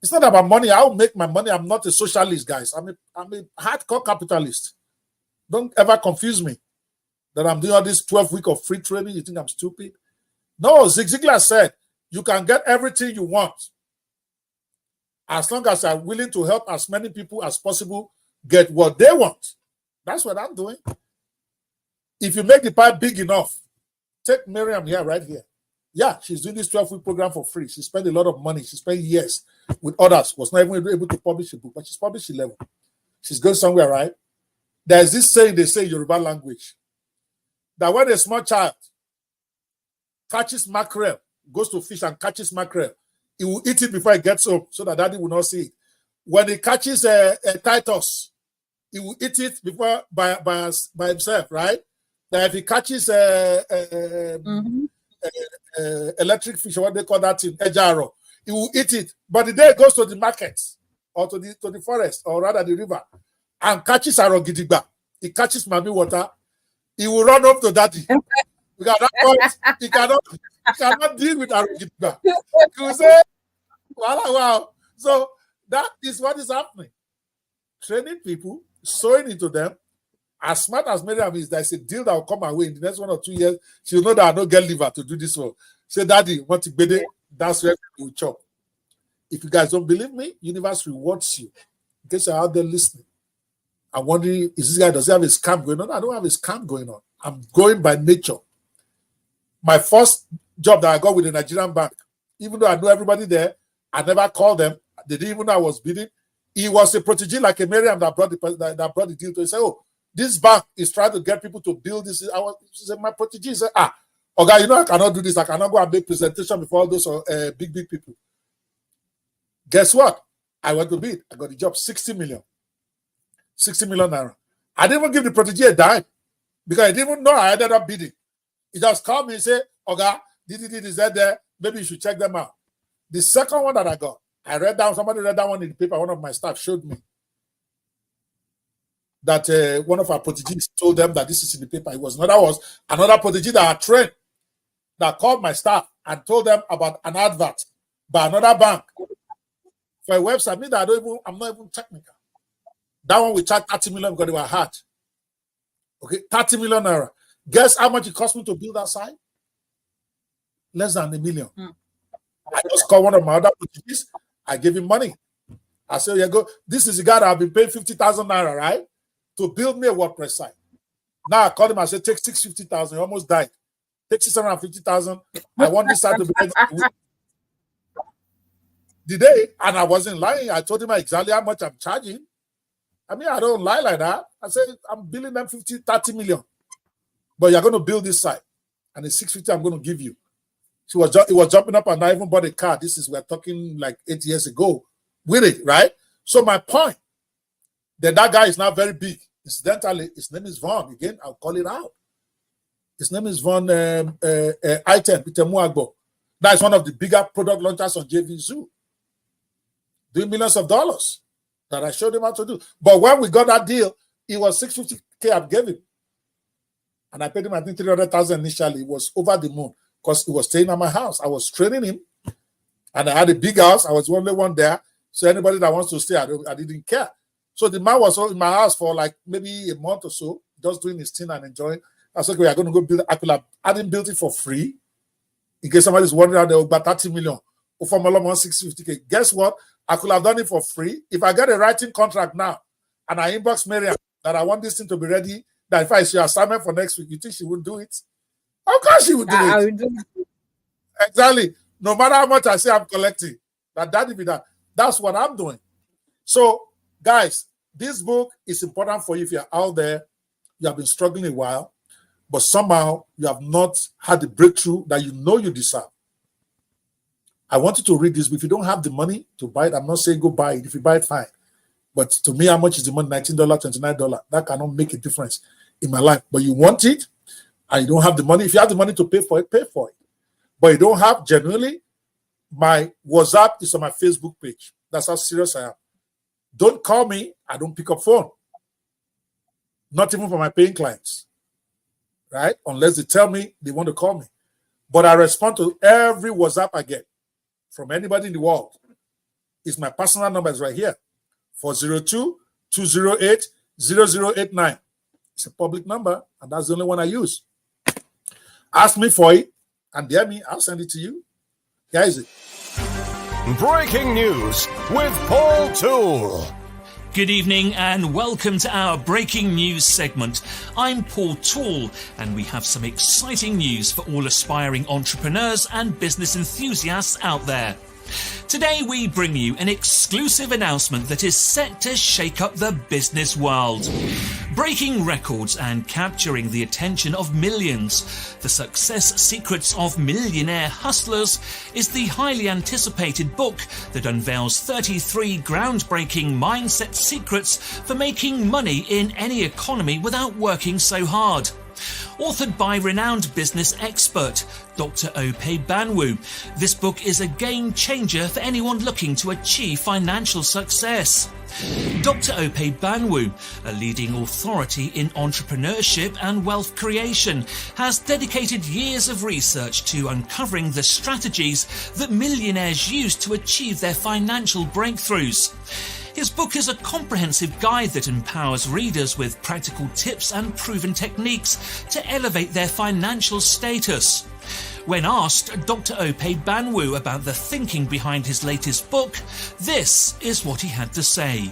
It's not about money. I'll make my money. I'm not a socialist, guys. I'm a hardcore capitalist. Don't ever confuse me that I'm doing all this 12 weeks of free training. You think I'm stupid? No, Zig Ziglar said, you can get everything you want as long as you're willing to help as many people as possible get what they want. That's what I'm doing. If you make the pie big enough, take Mariam here, right here. Yeah, she's doing this 12-week program for free. She spent a lot of money. She spent years with others. Was not even able to publish a book, but she's published 11. She's going somewhere, right? There's this saying they say in Yoruba language that when a small child catches mackerel, goes to fish and catches mackerel, he will eat it before he gets home so that daddy will not see it. When he catches a Titus, he will eat it before by himself, right? That if he catches electric fish, or what they call that in Ejaro, he will eat it. But the day he goes to the market or to the forest, or rather the river, and catches Arogidigba, he catches Mami water, he will run up to daddy. Because he cannot deal with Arogidigba. He will say, wow. So that is what is happening. Training people, sowing into them. As smart as Mariam is, there's a deal that will come away in the next 1 or 2 years. She'll know that I don't get liver to do this one. Say, Daddy, want to be there? That's where we will chop. If you guys don't believe me, universe rewards you. In case you're out there listening, I'm wondering, does he have a scam going on? I don't have a scam going on. I'm going by nature. My first job that I got with the Nigerian bank, even though I know everybody there, I never called them. They didn't even know I was bidding. He was a protege like a Mariam that brought the deal to. He said, "Oh, this bank is trying to get people to build this." She said, "My protege." He said, "Okay, you know I cannot do this. I cannot go and make presentation before all those big people." Guess what? I went to bid. I got the job, 60 million. 60 million naira. I didn't even give the protege a dime because I didn't even know I ended up bidding. He just called me and said, "Okay, is that there? Maybe you should check them out." The second one that I got, somebody read that one in the paper. One of my staff showed me that one of our proteges told them that this is in the paper. It was another protege that I trained that called my staff and told them about an advert by another bank for a website. Me that I'm not even technical. That one we charged 30 million because they were hard. Okay, 30 million naira. Guess how much it cost me to build that site? Less than $1 million. I just called one of my other proteges. I gave him money. I said, "Yeah, go. This is the guy that I've been paying 50,000 naira, right, to build me a WordPress site." Now I called him. I said, "Take 650,000. He almost died. Take 650,000. I want this site to be ready." The day, and I wasn't lying. I told him exactly how much I'm charging. I mean, I don't lie like that. I said, "I'm billing them 30 million. But you're going to build this site. And the 650 I'm going to give you." He was jumping up and I even bought a car. We're talking like 8 years ago with it, right? So my point, that guy is now very big. Incidentally, his name is Vaughn. Again, I'll call it out. His name is Vaughn Item, Peter Muagbo. That is one of the bigger product launchers on JV Zoo. Doing millions of dollars that I showed him how to do. But when we got that deal, it was 650K I gave him. And I paid him, I think, 300,000 initially. It was over the moon because he was staying at my house. I was training him. And I had a big house. I was the only one there. So anybody that wants to stay, I didn't care. So the man was in my house for like maybe a month or so, just doing his thing and enjoying. I said, "Okay, we are going to go build it." I didn't build it for free. In case somebody's wondering, they will buy 30 million. For 650K. Guess what? I could have done it for free. If I get a writing contract now and I inbox Mariam that I want this thing to be ready, that if I see your assignment for next week, you think she would do it? Of course she would do it. I would do it. Exactly. No matter how much I say I'm collecting, that's what I'm doing. So, guys, this book is important for you if you're out there, you have been struggling a while, but somehow you have not had the breakthrough that you know you deserve. I want you to read this. If you don't have the money to buy it, I'm not saying go buy it. If you buy it, fine. But to me, how much is the money? $19, $29. That cannot make a difference in my life. But you want it, and you don't have the money. If you have the money to pay for it, pay for it. But you don't have, genuinely, my WhatsApp is on my Facebook page. That's how serious I am. Don't call me. I don't pick up phone. Not even for my paying clients. Right? Unless they tell me they want to call me. But I respond to every WhatsApp I get from anybody in the world. It's my personal number is right here. 402-208-0089. It's a public number, and that's the only one I use. Ask me for it, and dare me, I'll send it to you. Here is it. Breaking news with Paul Toole. Good evening and welcome to our breaking news segment. I'm Paul Toole and we have some exciting news for all aspiring entrepreneurs and business enthusiasts out there. Today we bring you an exclusive announcement that is set to shake up the business world. Breaking records and capturing the attention of millions, The Success Secrets of Millionaire Hustlers is the highly anticipated book that unveils 33 groundbreaking mindset secrets for making money in any economy without working so hard. Authored by renowned business expert Dr. Ope Banwu, this book is a game changer for anyone looking to achieve financial success. Dr. Ope Banwu, a leading authority in entrepreneurship and wealth creation, has dedicated years of research to uncovering the strategies that millionaires use to achieve their financial breakthroughs. His book is a comprehensive guide that empowers readers with practical tips and proven techniques to elevate their financial status. When asked Dr. Ope Banwu about the thinking behind his latest book, this is what he had to say.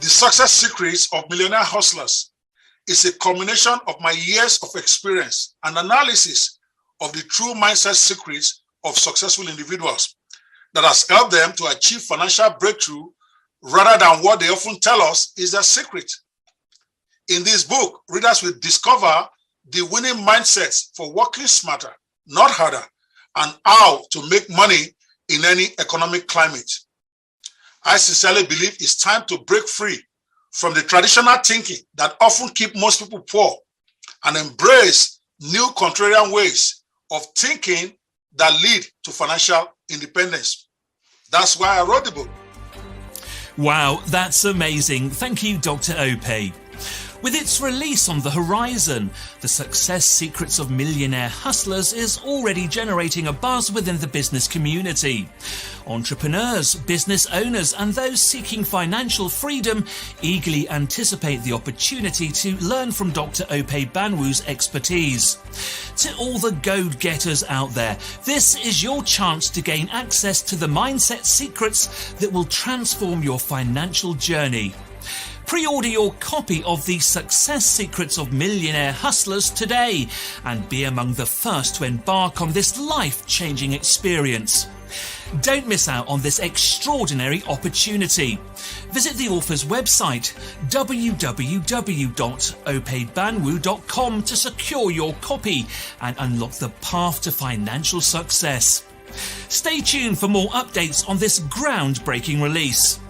The Success Secrets of Millionaire Hustlers is a combination of my years of experience and analysis of the true mindset secrets of successful individuals that has helped them to achieve financial breakthrough rather than what they often tell us is their secret. In this book, readers will discover the winning mindsets for working smarter, not harder, and how to make money in any economic climate. I sincerely believe it's time to break free from the traditional thinking that often keep most people poor and embrace new contrarian ways of thinking that lead to financial independence. That's why I wrote the book. Wow, that's amazing. Thank you, Dr. Ope. With its release on the horizon, The Success Secrets of Millionaire Hustlers is already generating a buzz within the business community. Entrepreneurs, business owners, and those seeking financial freedom eagerly anticipate the opportunity to learn from Dr. Ope Banwu's expertise. To all the go-getters out there, this is your chance to gain access to the mindset secrets that will transform your financial journey. Pre-order your copy of The Success Secrets of Millionaire Hustlers today and be among the first to embark on this life-changing experience. Don't miss out on this extraordinary opportunity. Visit the author's website, www.opebanwu.com, to secure your copy and unlock the path to financial success. Stay tuned for more updates on this groundbreaking release.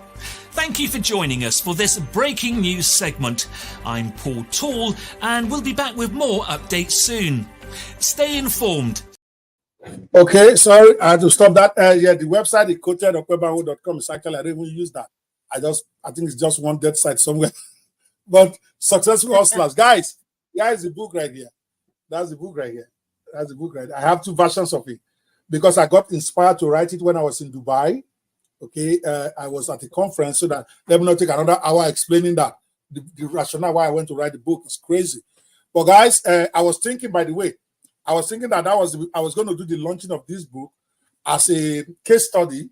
Thank you for joining us for this breaking news segment. I'm Paul Tall and we'll be back with more updates soon. Stay informed. Okay, sorry, I had to stop that. The website is quoted okwebanwu.com. It's actually, I didn't even use that. I think it's just one dead site somewhere. But Successful Hustlers, guys, here's the book right here. That's the book right here. That's the book right here. I have two versions of it because I got inspired to write it when I was in Dubai. Okay, I was at a conference, so that let me not take another hour explaining that. The rationale why I went to write the book is crazy. But guys, I was thinking, by the way, I was thinking that I was going to do the launching of this book as a case study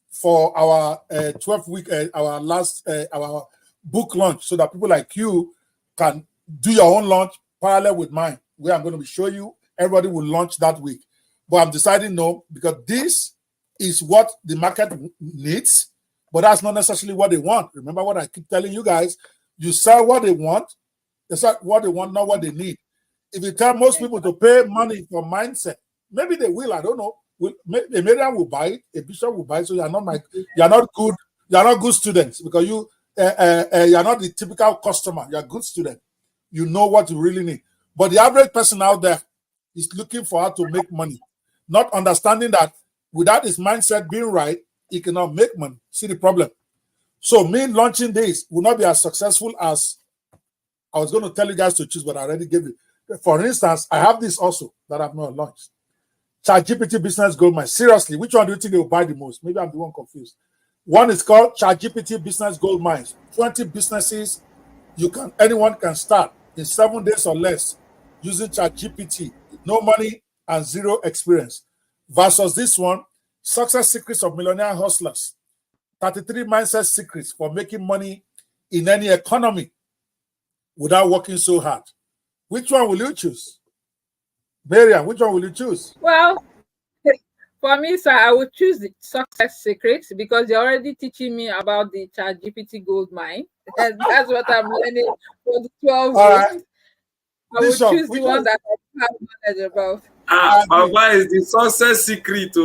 for our 12-week, our last, our book launch, so that people like you can do your own launch parallel with mine, where I'm going to be showing you. Everybody will launch that week. But I'm deciding no, because this is what the market needs, but that's not necessarily what they want. Remember what I keep telling you guys, you sell what they want, not what they need. If you tell most people to pay money for mindset, maybe they will, I don't know. A Mariam will buy it, a bishop will buy it, so you're not good students, because you're not the typical customer, you're a good student. You know what you really need. But the average person out there is looking for how to make money, not understanding that without his mindset being right, he cannot make money. See the problem? So me launching this will not be as successful as I was going to tell you guys to choose, but I already gave it. For instance, I have this also that I've not launched. ChatGPT Business Goldmine. Seriously, which one do you think they will buy the most? Maybe I'm the one confused. One is called ChatGPT Business Goldmines. 20 businesses anyone can start in 7 days or less using ChatGPT. No money and zero experience. Versus this one, Success Secrets of Millionaire Hustlers. 33 mindset secrets for making money in any economy without working so hard. Which one will you choose? Mariam, which one will you choose? Well, for me, sir, I would choose the Success Secrets because you're already teaching me about the ChatGPT Goldmine. And that's what I'm learning for the 12 weeks. I would choose the one that I have knowledge about. Baba is the success secret.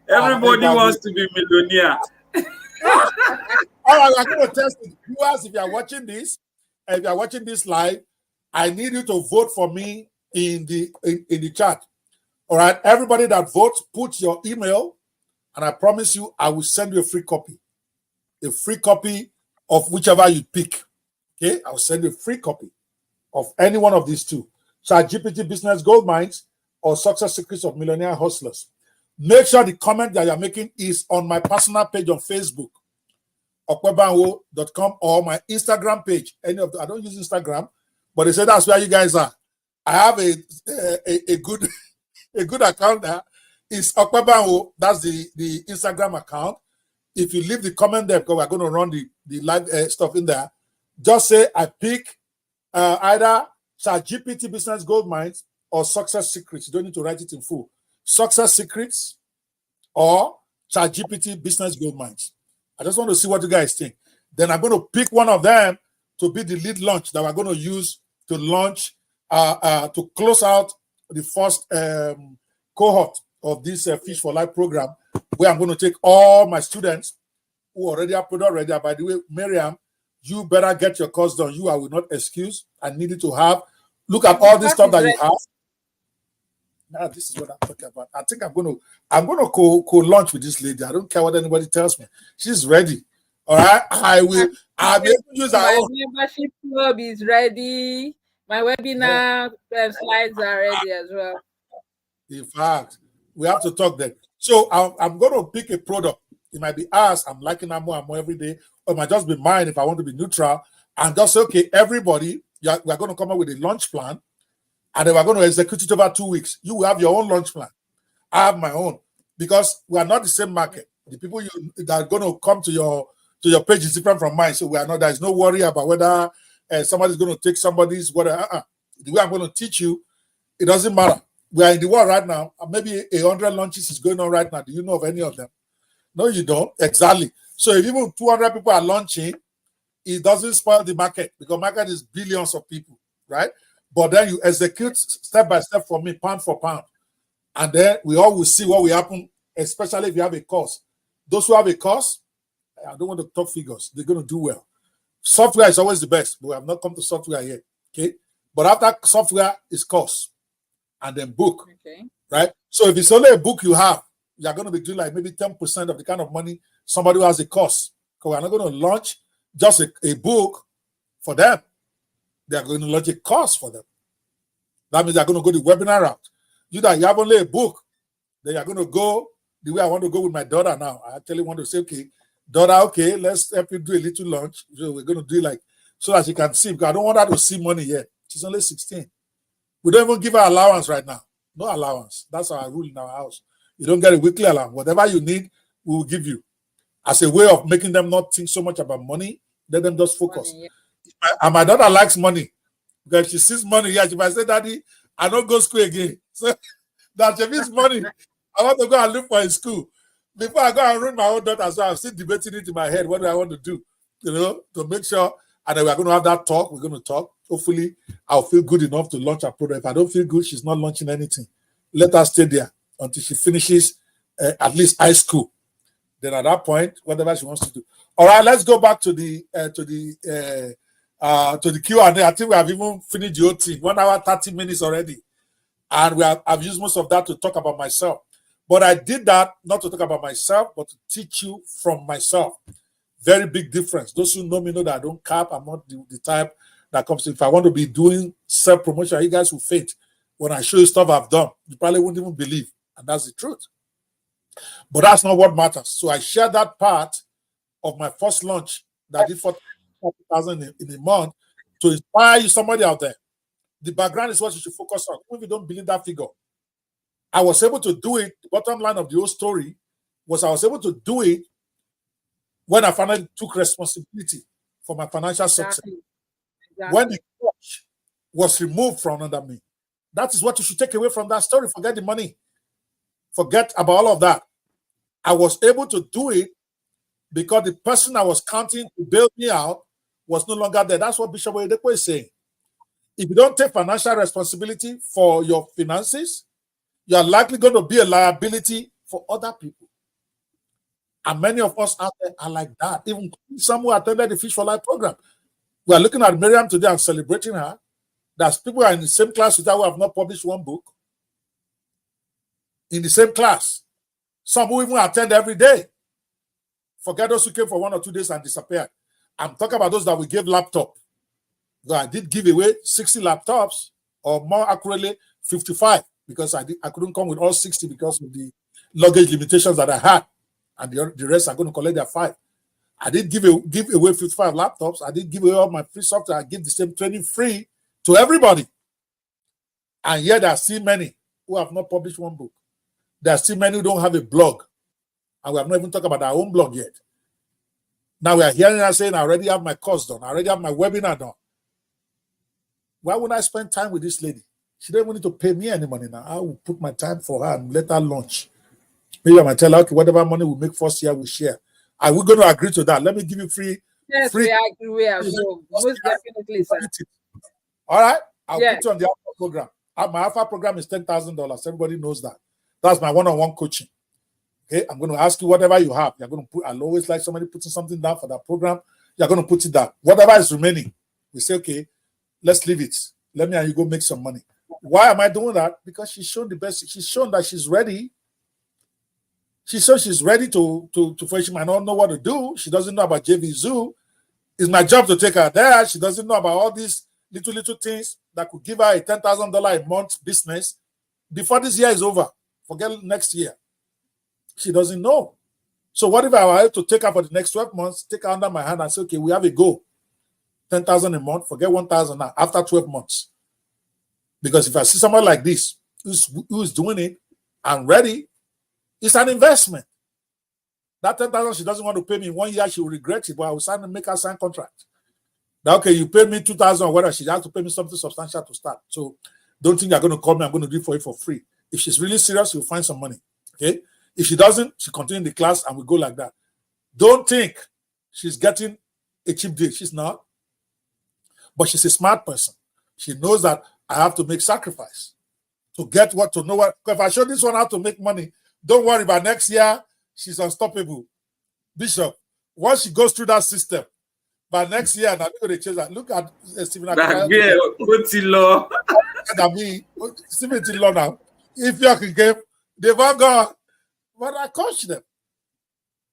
Everybody wants to be millionaire. All right, I'm going to test it. Viewers, if you are watching this, live, I need you to vote for me in the chat. All right, everybody that votes, put your email, and I promise you, I will send you a free copy of whichever you pick. Okay, I will send you a free copy of any one of these two: ChatGPT Business Goldmines or Success Secrets of Millionaire Hustlers. Make sure the comment that you're making is on my personal page on Facebook, okwebanwo.com, or my Instagram page. I don't use Instagram, but they say that's where you guys are. I have a good a good account there. It's okwebanwo. That's the Instagram account. If you leave the comment there, because we're going to run the live stuff in there, just say I pick either ChatGPT Business Gold Mines or Success Secrets. You don't need to write it in full. Success Secrets or ChatGPT Business Gold Mines. I just want to see what you guys think. Then I'm going to pick one of them to be the lead launch that we're going to use to launch, to close out the first cohort of this Fish for Life program, where I'm going to take all my students who already are product ready. By the way, Mariam, you better get your course done. I will not excuse. I need you to have. Look at all this stuff that you have. Now, this is what I'm talking about. I think I'm going to co-launch with this lady. I don't care what anybody tells me. She's ready. All right. I'll be able to use my membership club is ready. My webinar slides are ready as well. In fact, we have to talk then. So I'm going to pick a product. It might be ours. I'm liking that more and more every day. Or it might just be mine if I want to be neutral. And just say, okay, everybody, we're going to come up with a launch plan. And then we're going to execute it over 2 weeks. You will have your own launch plan. I have my own. Because we are not the same market. The people that are going to come to your page is different from mine. So we are not. There's no worry about whether somebody's going to take somebody's whatever. The way I'm going to teach you, it doesn't matter. We are in the world right now. Maybe 100 launches is going on right now. Do you know of any of them? No, you don't. Exactly. So if even 200 people are launching, it doesn't spoil the market, because market is billions of people, right? But then you execute step by step for me, pound for pound. And then we all will see what will happen, especially if you have a course. Those who have a course, I don't want to talk figures. They're going to do well. Software is always the best, but we have not come to software yet. Okay. But after software is course and then book. Okay. Right. So if it's only a book you have, you're going to be doing like maybe 10% of the kind of money somebody who has a course. Because we're not going to launch just a book for them. They're going to launch a course for them. That means they're going to go the webinar route. You have only a book, then you're going to go the way I want to go with my daughter now. I actually want to say, okay, daughter, okay, let's help you do a little launch. So we're going to do like, so that she can see, because I don't want her to see money yet. She's only 16. We don't even give her allowance right now. No allowance. That's our rule in our house. You don't get a weekly allowance. Whatever you need, we will give you. As a way of making them not think so much about money, let them just focus. Money, yeah. And my daughter likes money. Because if she sees money, yeah, she might say, Daddy, I don't go to school again. So that she needs money. I want to go and look for a school. Before I go and run my own daughter, so I'm still debating it in my head. What do I want to do? To make sure. And then we're going to have that talk. We're going to talk. Hopefully, I'll feel good enough to launch a product. If I don't feel good, she's not launching anything. Let her stay there until she finishes at least high school. Then at that point, whatever she wants to do. All right, let's go back to the Q&A. I think we have even finished the whole thing. 1 hour, 30 minutes already. And I've used most of that to talk about myself. But I did that not to talk about myself, but to teach you from myself. Very big difference. Those who know me know that I don't cap. I'm not the type that comes to, if I want to be doing self-promotion, you guys will faint. When I show you stuff I've done, you probably wouldn't even believe. And that's the truth. But that's not what matters. So I shared that part of my first launch that I did for 40,000 in a month to inspire you, somebody out there. The background is what you should focus on. Even if you don't believe that figure, I was able to do it. The bottom line of the whole story was I was able to do it when I finally took responsibility for my financial success. Exactly. When the coach was removed from under me. That is what you should take away from that story. Forget the money. Forget about all of that. I was able to do it because the person I was counting to bail me out was no longer there. That's what Bishop Oyedepo is saying. If you don't take financial responsibility for your finances, you are likely going to be a liability for other people. And many of us out there are like that. Even some who attended the Fish for Life program. We are looking at Mariam today and celebrating her. There's people who are in the same class with her who have not published one book. In the same class. Some who even attend every day. Forget those who came for 1 or 2 days and disappeared. I'm talking about those that we gave laptop. I did give away 60 laptops, or more accurately, 55, because I couldn't come with all 60 because of the luggage limitations that I had, and the rest are going to collect their 5. I did give away 55 laptops. I did give away all my free software. I give the same training free to everybody. And yet there are still many who have not published one book. There are still many who don't have a blog. And we have not even talked about our own blog yet. Now we are hearing her saying, I already have my course done. I already have my webinar done. Why would I spend time with this lady? She doesn't even need to pay me any money now. I will put my time for her and let her launch. Maybe I might tell her, okay, whatever money we make first year, we share. Are we going to agree to that? Let me give you free. Yes, free. we are sure. Most definitely, sir. All right. I'll put you on the Alpha program. My Alpha program is $10,000. Everybody knows that. That's my one-on-one coaching. Okay. I'm going to ask you whatever you have. You're going to put, I'll always like somebody putting something down for that program. You're going to put it down. Whatever is remaining, we say, okay, let's leave it. Let me and you go make some money. Why am I doing that? Because she's shown the best. She's shown that she's ready. She says she's ready to she might not know what to do. She doesn't know about JV Zoo. It's my job to take her there. She doesn't know about all these little things that could give her a $10,000 a month business before this year is over. Forget next year. She doesn't know. So what if I were to take her for the next 12 months, take her under my hand and say, okay, we have a goal. 10,000 a month, forget 1,000 now, after 12 months. Because if I see someone like this who's doing it and ready, it's an investment. That 10,000 she doesn't want to pay me in 1 year, she will regret it, but I will make her sign contract. Now, okay, you paid me 2,000 or whatever, she has to pay me something substantial to start. So don't think you're going to call me, I'm going to do it for free. If she's really serious, she'll find some money. Okay? If she doesn't, she continue the class and we go like that. Don't think she's getting a cheap deal. She's not. But she's a smart person. She knows that I have to make sacrifice to know what. If I show this one how to make money, don't worry about next year, she's unstoppable. Bishop, once she goes through that system, by next year, look at Stephen. That girl, Otilo. Stephen Otilo now. If you can give, they've all gone. But I coach them.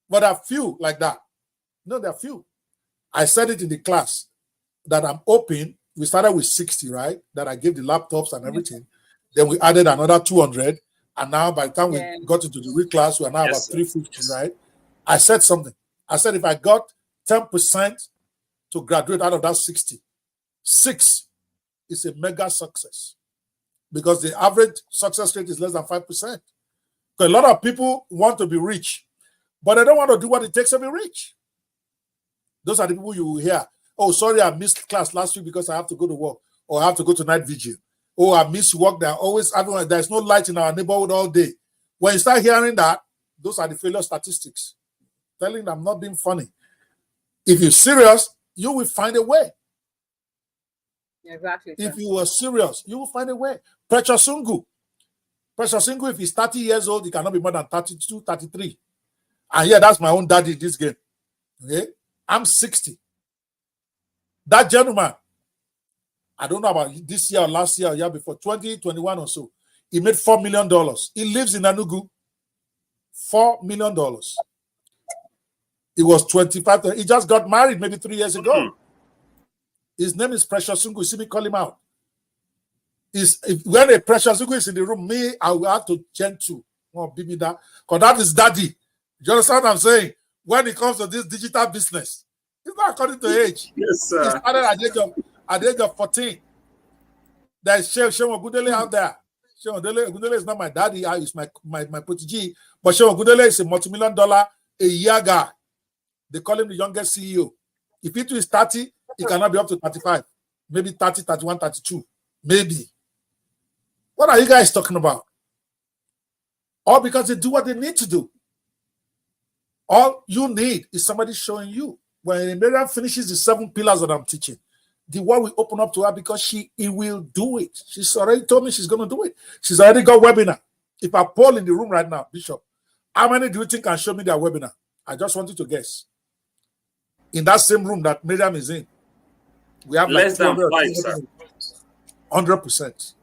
But there are few like that. No, there are few. I said it in the class that I'm open. We started with 60, right? That I gave the laptops and everything. Then we added another 200. And now by the time we got into the real class, we are now about 350, right? I said something. I said if I got 10% to graduate out of that 60, 6 is a mega success. Because the average success rate is less than 5%. Because a lot of people want to be rich, but they don't want to do what it takes to be rich. Those are the people you will hear. Oh, sorry, I missed class last week because I have to go to work, or I have to go to night vigil. Oh, I missed work. There's no light in our neighborhood all day. When you start hearing that, those are the failure statistics. Telling them I'm not being funny. If you're serious, you will find a way. Exactly. If you were serious, you will find a way. Precious Sungu, if he's 30 years old, he cannot be more than 32, 33. And yeah, that's my own daddy in this game. Okay? I'm 60. That gentleman, I don't know about this year or last year or year before, 2021 or so, he made $4 million. He lives in Enugu. $4 million. He was 25. He just got married maybe 3 years ago. His name is Precious Sungu. You see me call him out. When a Precious Sungu is in the room, I will have to gentle. Oh, be me that. Because that is daddy. Do you understand what I'm saying? When it comes to this digital business, it's not according to age. Yes, sir. He started at the age of 14. There's Shewan Ogundele out there. Shewan Ogundele is not my daddy. He's my protege. But Shewan Ogundele is a multi-million-dollar a year guy. They call him the youngest CEO. If it is 30, he cannot be up to 35. Maybe 30, 31, 32. Maybe. What are you guys talking about? All because they do what they need to do. All you need is somebody showing you. When Mariam finishes the 7 pillars that I'm teaching, the world will open up to her because he will do it. She's already told me she's going to do it. She's already got webinar. If I poll in the room right now, Bishop, how many do you think can show me their webinar? I just want you to guess. In that same room that Mariam is in, we have less than 5, sir. 100%.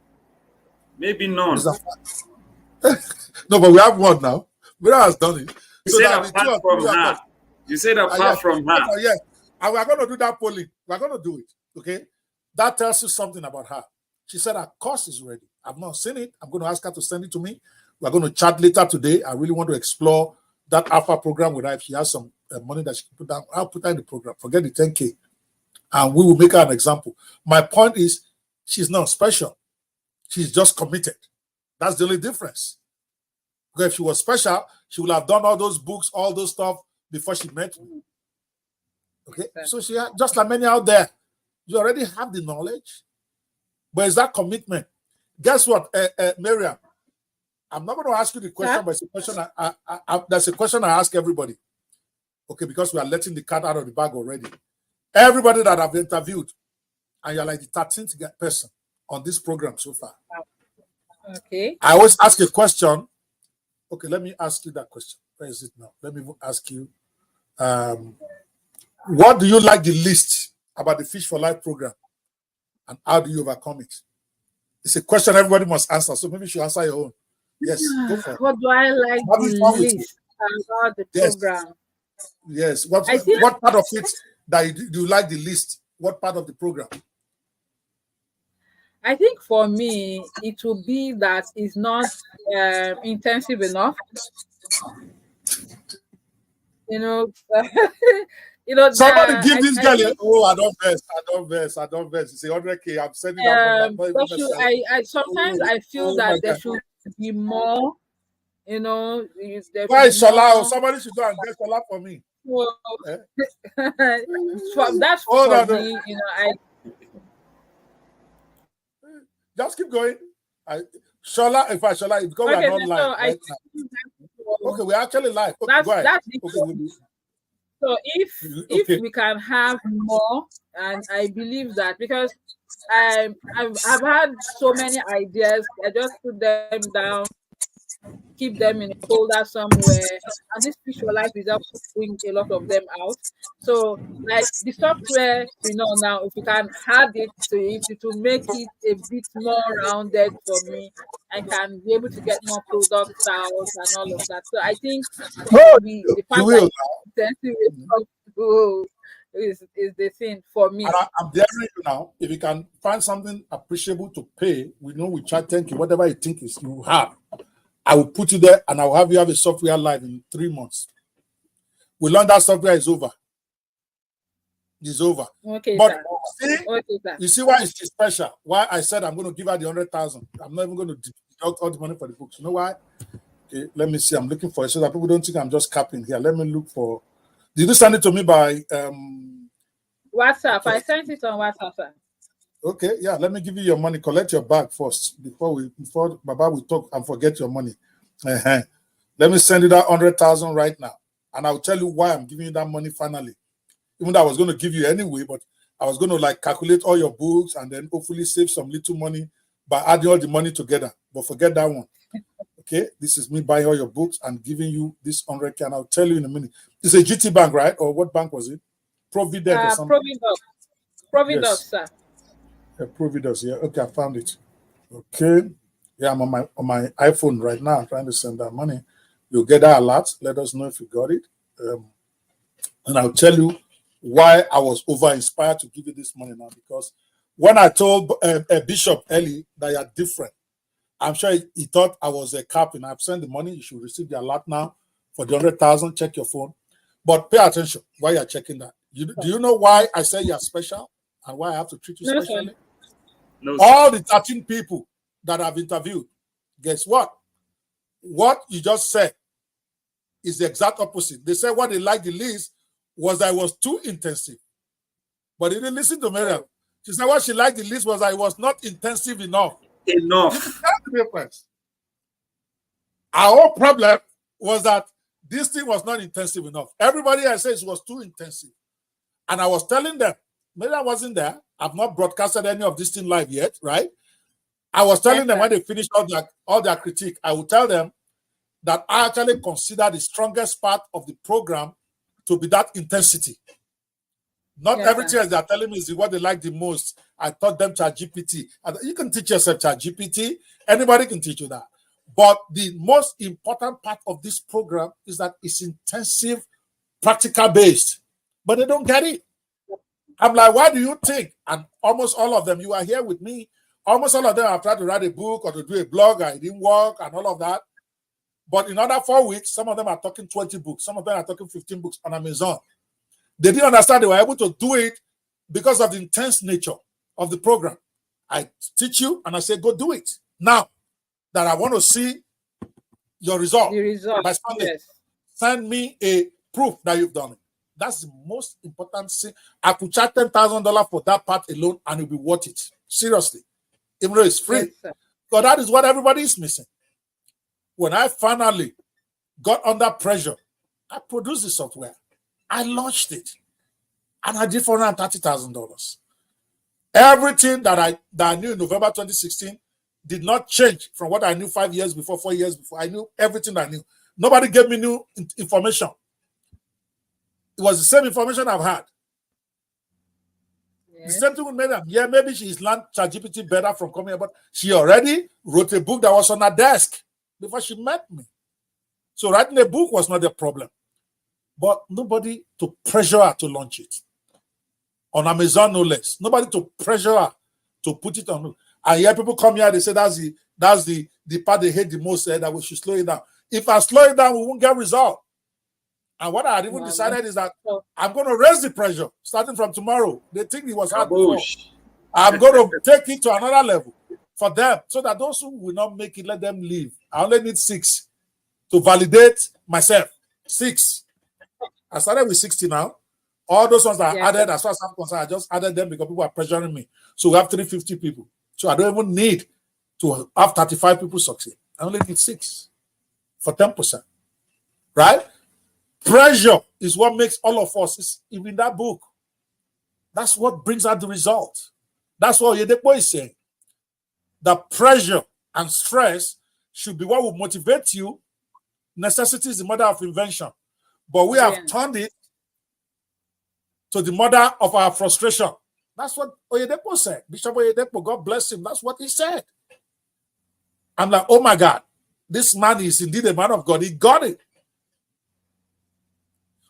Maybe none. No, but we have one now. Mariam has done it. You said apart from her. You said apart from her. Yes. And we're going to do that polling. We're going to do it. Okay? That tells you something about her. She said her course is ready. I've not seen it. I'm going to ask her to send it to me. We're going to chat later today. I really want to explore that Alpha program with her. If she has some money that she can put down, I'll put her in the program. Forget the 10K. And we will make her an example. My point is, she's not special. She's just committed. That's the only difference. Because if she was special, she would have done all those books, all those stuff before she met me. Okay? So she had, just like many out there, you already have the knowledge, but it's that commitment. Guess what, Mariam? I'm not going to ask you the question, but it's a question that's a question I ask everybody. Okay, because we are letting the cat out of the bag already. Everybody that I've interviewed, and you're like the 13th person on this program so far. Okay. I always ask a question. Okay, let me ask you that question. Where is it now? Let me ask you. What do you like the least about the Fish for Life program? And how do you overcome it? It's a question everybody must answer. So maybe you should answer your own. Yes, go for it. What do I like the least about the program? Yes. What part of it that do you like the least? What part of the program? I think for me, it will be that it's not intensive enough. You know, somebody give this girl. I don't verse. It's 100K. I'm sending out. Sometimes I feel that there should be more. You know, why is Shola? Somebody should go and get Shola for me. Well, that's for me. You know, just keep going. Shola, because we're not live. Okay, we're actually live. Okay, that's so if we can have more, and I believe that because I've had so many ideas, I just put them down, keep them in a folder somewhere, and this Fish for Life is putting a lot of them out. So, like the software, now, if you can add it to it, it will make it a bit more rounded for me. I can be able to get more products out and all of that. So I think the fact that is the thing for me. And I'm daring you now. If you can find something appreciable to pay, we know we charge 10K, whatever you think is you have. I will put you there and I will have you have a software live in 3 months. We learn that software is over. It's over. Okay, but sir. You see why it's special? Why I said I'm going to give her the 100,000. I'm not even going to deduct all the money for the books. You know why? Okay, let me see. I'm looking for it so that people don't think I'm just capping here. Let me look for. Did you send it to me by WhatsApp? I sent it on WhatsApp, sir. Okay, yeah. Let me give you your money. Collect your bag first before Baba we talk and forget your money. Let me send you that 100,000 right now, and I'll tell you why I'm giving you that money finally. Even though I was going to give you anyway, but I was going to calculate all your books and then hopefully save some little money by adding all the money together. But forget that one. Okay, this is me buying all your books and giving you this 100K, and I'll tell you in a minute. It's a GT Bank, right? Or what bank was it? Provident or something? Provident, yes. Sir. Yeah, Providence, yeah. Okay, I found it. Okay. Yeah, I'm on my iPhone right now. I'm trying to send that money. You'll get that alert. Let us know if you got it. And I'll tell you why I was over-inspired to give you this money now. Because when I told Bishop Ellie that you're different, I'm sure he thought I was a captain. I've sent the money. You should receive the alert now for the 100,000. Check your phone. But pay attention while you're checking that. Do you know why I say you're special and why I have to treat you specially? No, all the 13 people that I've interviewed, guess what? What you just said is the exact opposite. They said what they liked the least was that it was too intensive. But they didn't listen to Mariam. She said what she liked the least was that it was not intensive enough. Enough. That's the difference. Our whole problem was that this thing was not intensive enough. Everybody else says it was too intensive. And I was telling them, Mariam wasn't there. I've not broadcasted any of this thing live yet, right? I was telling them when they finished all their critique, I would tell them that I actually consider the strongest part of the program to be that intensity. Not everything else they're telling me is what they like the most. I taught them ChatGPT. You can teach yourself ChatGPT. Anybody can teach you that. But the most important part of this program is that it's intensive, practical based. But they don't get it. I'm like, why do you think? And almost all of them, you are here with me. Almost all of them have tried to write a book or to do a blog, and it didn't work, and all of that. But in other 4 weeks, some of them are talking 20 books. Some of them are talking 15 books on Amazon. They didn't understand they were able to do it because of the intense nature of the program. I teach you and I say, go do it. Now that I want to see your result, The result. by Sunday, Yes. send me a proof that you've done it. That's the most important thing. I could charge $10,000 for that part alone and it'll be worth it. Seriously. Even though it's free. Yes, sir. So that is what everybody is missing. When I finally got under pressure, I produced the software. I launched it. And I did $430,000. Everything that I knew in November 2016 did not change from what I knew 5 years before, 4 years before. I knew everything I knew. Nobody gave me new information. It was the same information I've had. The Yes. same thing with Mariam. Yeah, maybe she's learned ChatGPT better from coming here, but she already wrote a book that was on her desk before she met me. So writing a book was not a problem. But nobody to pressure her to launch it. On Amazon, no less. Nobody to pressure her to put it on. I hear people come here, they say that's the part they hate the most, that we should slow it down. If I slow it down, we won't get result. And what I had even decided is that I'm going to raise the pressure starting from tomorrow. They think it was hard before. Kabosh. I'm going to take it to another level for them so that those who will not make it, let them leave. I only need 6 to validate myself. 6. I started with 60 now. All those ones that I added, as far as I'm concerned, I just added them because people are pressuring me. So we have 350 people. So I don't even need to have 35 people succeed. I only need 6 for 10%. Right? Pressure is what makes all of us. It's even that book. That's what brings out the result. That's what Oyedepo is saying. The pressure and stress should be what will motivate you. Necessity is the mother of invention. But we have turned it to the mother of our frustration. That's what Oyedepo said. Bishop Oyedepo, God bless him. That's what he said. I'm like, oh my God, this man is indeed a man of God. He got it.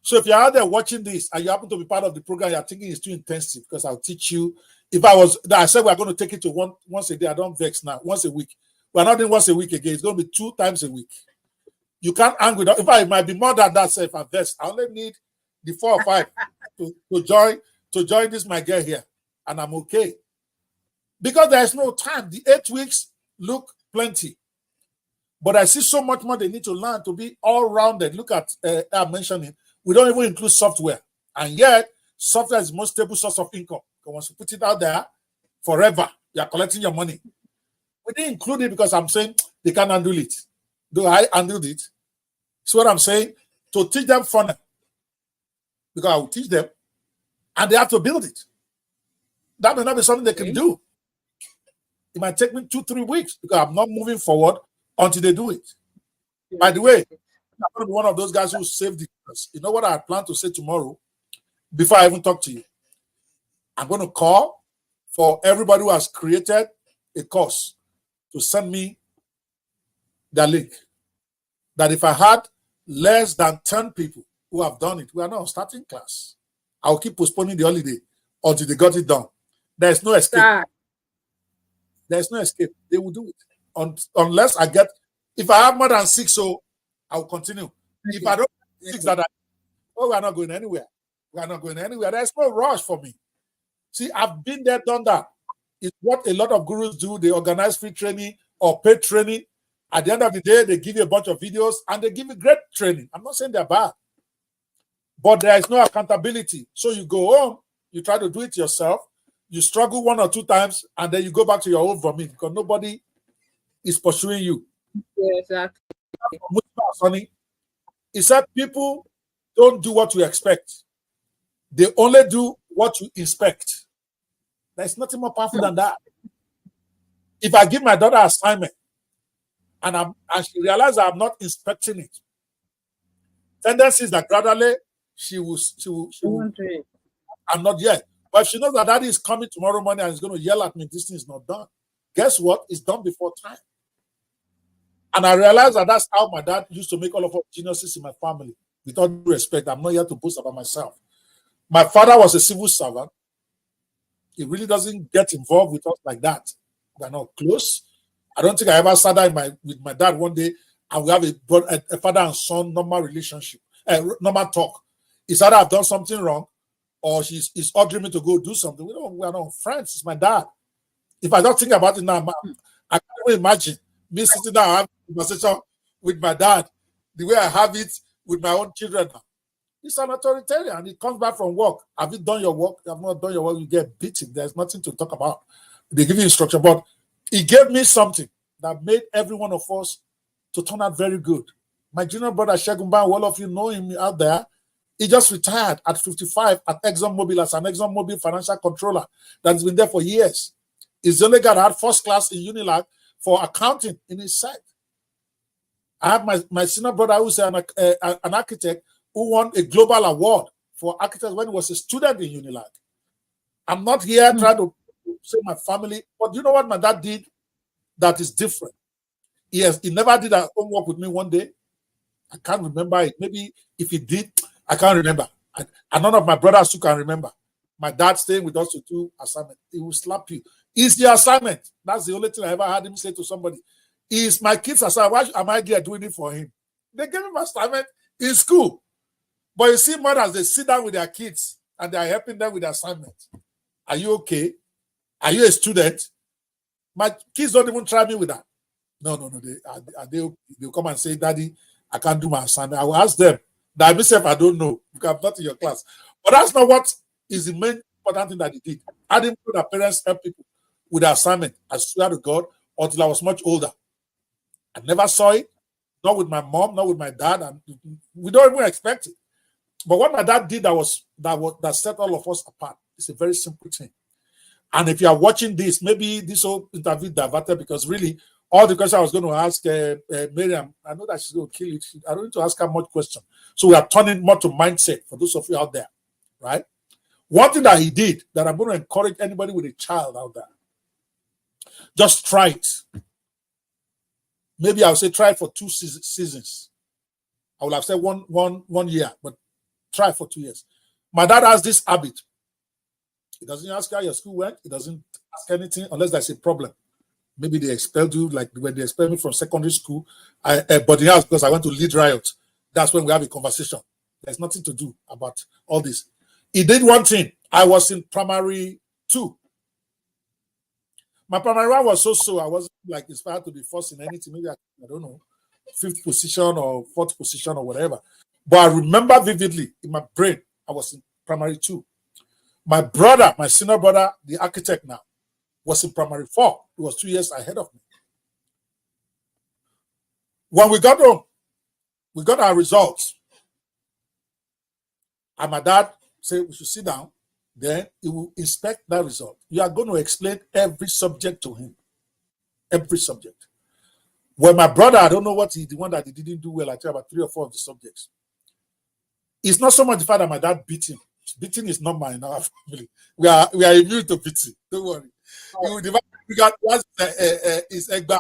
So if you're out there watching this and you happen to be part of the program, you're thinking it's too intensive because I'll teach you. If I said we're going to take it to once a day, I don't vex now, once a week. We're not doing once a week again. It's going to be 2 times a week. You can't hang with us. In fact, it might be more than that. So if I vex, I only need the 4 or 5 to join this my girl here. And I'm okay. Because there's no time. The 8 weeks look plenty. But I see so much more they need to learn to be all-rounded. Look at, I'm mentioning, we don't even include software. And yet, software is the most stable source of income. Because once you put it out there, forever, you're collecting your money. We didn't include it because I'm saying they can't handle it. Though I handled it. See what I'm saying? To teach them funnel. Because I will teach them. And they have to build it. That may not be something they can do. It might take me 2-3 weeks because I'm not moving forward until they do it. By the way, I'm going to be one of those guys who saved the course. You know what I plan to say tomorrow before I even talk to you? I'm going to call for everybody who has created a course to send me the link. That if I had less than 10 people who have done it, we are not starting class. I'll keep postponing the holiday until they got it done. There's no escape. There's no escape. They will do it. Unless I get, if I have more than 6, so I'll continue. If I don't have 6 that we're not going anywhere. We are not going anywhere. There's no rush for me. See, I've been there, done that. It's what a lot of gurus do. They organize free training or paid training. At the end of the day, they give you a bunch of videos and they give you great training. I'm not saying they're bad. But there is no accountability. So you go home, you try to do it yourself, you struggle 1 or 2 times, and then you go back to your own vomit because nobody is pursuing you. Yeah, exactly. Sonny, he said people don't do what you expect. They only do what you inspect. There's nothing more powerful than that. If I give my daughter an assignment and she realizes I'm not inspecting it, tendencies that gradually she will I'm not yet. But if she knows that daddy is coming tomorrow morning and is going to yell at me, this thing is not done. Guess what? It's done before time. And I realized that that's how my dad used to make all of us geniuses in my family. With all due respect, I'm not here to boast about myself. My father was a civil servant. He really doesn't get involved with us like that. We're not close. I don't think I ever sat down with my dad one day and we have a father and son normal relationship, normal talk. It's either I've done something wrong or he's ordering me to go do something. We are not friends. It's my dad. If I don't think about it now, I can't imagine me sitting down having a conversation with my dad the way I have it with my own children now. He's an authoritarian. He comes back from work. Have you done your work? You have not done your work, you get beaten. There's nothing to talk about. They give you instruction, but he gave me something that made every one of us to turn out very good. My junior brother, Shegumba, all of you know him out there. He just retired at 55 at ExxonMobil as an ExxonMobil financial controller that's been there for years. He's the only guy that had first class in Unilag for accounting in his side. I have my senior brother who's an architect who won a global award for architects when he was a student in Unilag. I'm not here trying to say my family, but you know what my dad did that is different? He never did a homework with me one day. I can't remember it. Maybe if he did, I can't remember. And none of my brothers who can remember. My dad staying with us to do assignment. He will slap you. It's the assignment. That's the only thing I ever had him say to somebody. Is my kids assignment. Why am I there doing it for him? They gave him assignment in school. But you see, mothers, they sit down with their kids and they are helping them with the assignment. Are you okay? Are you a student? My kids don't even try me with that. No. They'll come and say, Daddy, I can't do my assignment. I will ask them. That myself, I don't know. You I'm not in your class. But that's not what is the main important thing that he did. I didn't put our parents help people with the assignment. I swear to God, until I was much older. I never saw it, not with my mom, not with my dad, and we don't even expect it. But what my dad did that set all of us apart. It's a very simple thing. And if you are watching this, maybe this whole interview diverted because really all the questions I was going to ask Mariam, I know that she's going to kill it. I don't need to ask her much questions. So we are turning more to mindset for those of you out there, right? One thing that he did that I'm going to encourage anybody with a child out there, just try it. Maybe I'll say try it for 2 seasons. I would have said one year, but try for 2 years. My dad has this habit. He doesn't ask how your school went. He doesn't ask anything unless there's a problem. Maybe they expelled you, like when they expelled me from secondary school. But in house, because I went to lead riot. That's when we have a conversation. There's nothing to do about all this. He did one thing. I was in primary 2. My primary 1 was so. I wasn't like inspired to be first in anything. Maybe I don't know, 5th position or 4th position or whatever. But I remember vividly in my brain, I was in primary 2. My brother, my senior brother, the architect now, was in primary 4. He was 2 years ahead of me. When we got home, we got our results. And my dad said we should sit down. Then he will inspect that result. You are going to explain every subject to him. Every subject. When my brother, I don't know what the one that he didn't do well, I tell about 3 or 4 of the subjects. It's not so much the fact that my dad beat him. Beating is normal in our family. We are immune to beating. Don't worry. We got what is Egba.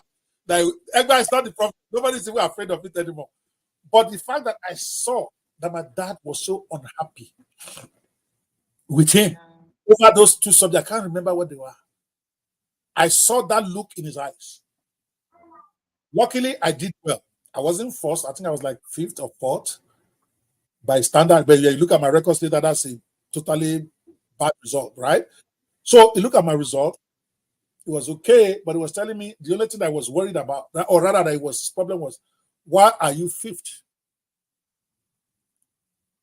Egba is not the problem. Nobody's even afraid of it anymore. But the fact that I saw that my dad was so unhappy with him over those 2 subjects, I can't remember what they were. I saw that look in his eyes. Luckily, I did well. I wasn't first. I think I was like 5th or 4th. By standard, but you look at my records later, that's a totally bad result, right? So you look at my result, it was okay, but it was telling me the only thing I was worried about, or rather that his problem was, why are you 5th?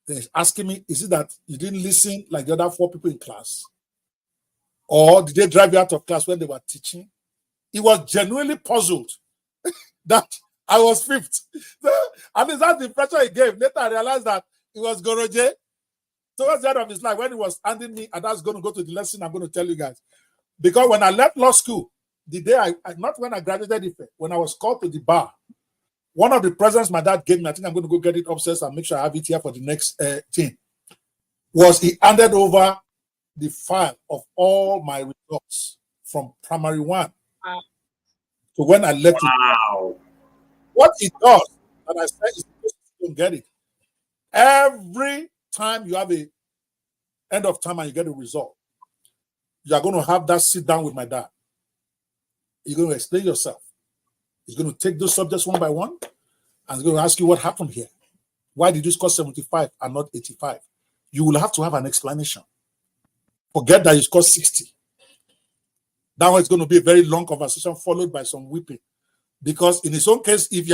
They're asking me, is it that you didn't listen like the other 4 people in class? Or did they drive you out of class when they were teaching? He was genuinely puzzled that I was 5th. So, at least that's the impression he gave. Later, I realized that it was Goroje. Towards the end of his life, when he was handing me, and that's going to go to the lesson I'm going to tell you guys. Because when I left law school, the day not when I graduated, when I was called to the bar, one of the presents my dad gave me, I think I'm going to go get it upstairs and make sure I have it here for the next thing, was he handed over the file of all my results from primary 1 to when I left. Wow. What it does, and I said, is you don't get it. Every time you have a end of time and you get a result, you are going to have that sit down with my dad. You're going to explain yourself. He's going to take those subjects one by one. and it's going to ask you what happened here. Why did you score 75 and not 85? You will have to have an explanation. Forget that you scored 60. That one is going to be a very long conversation followed by some weeping. Because in his own case, if you are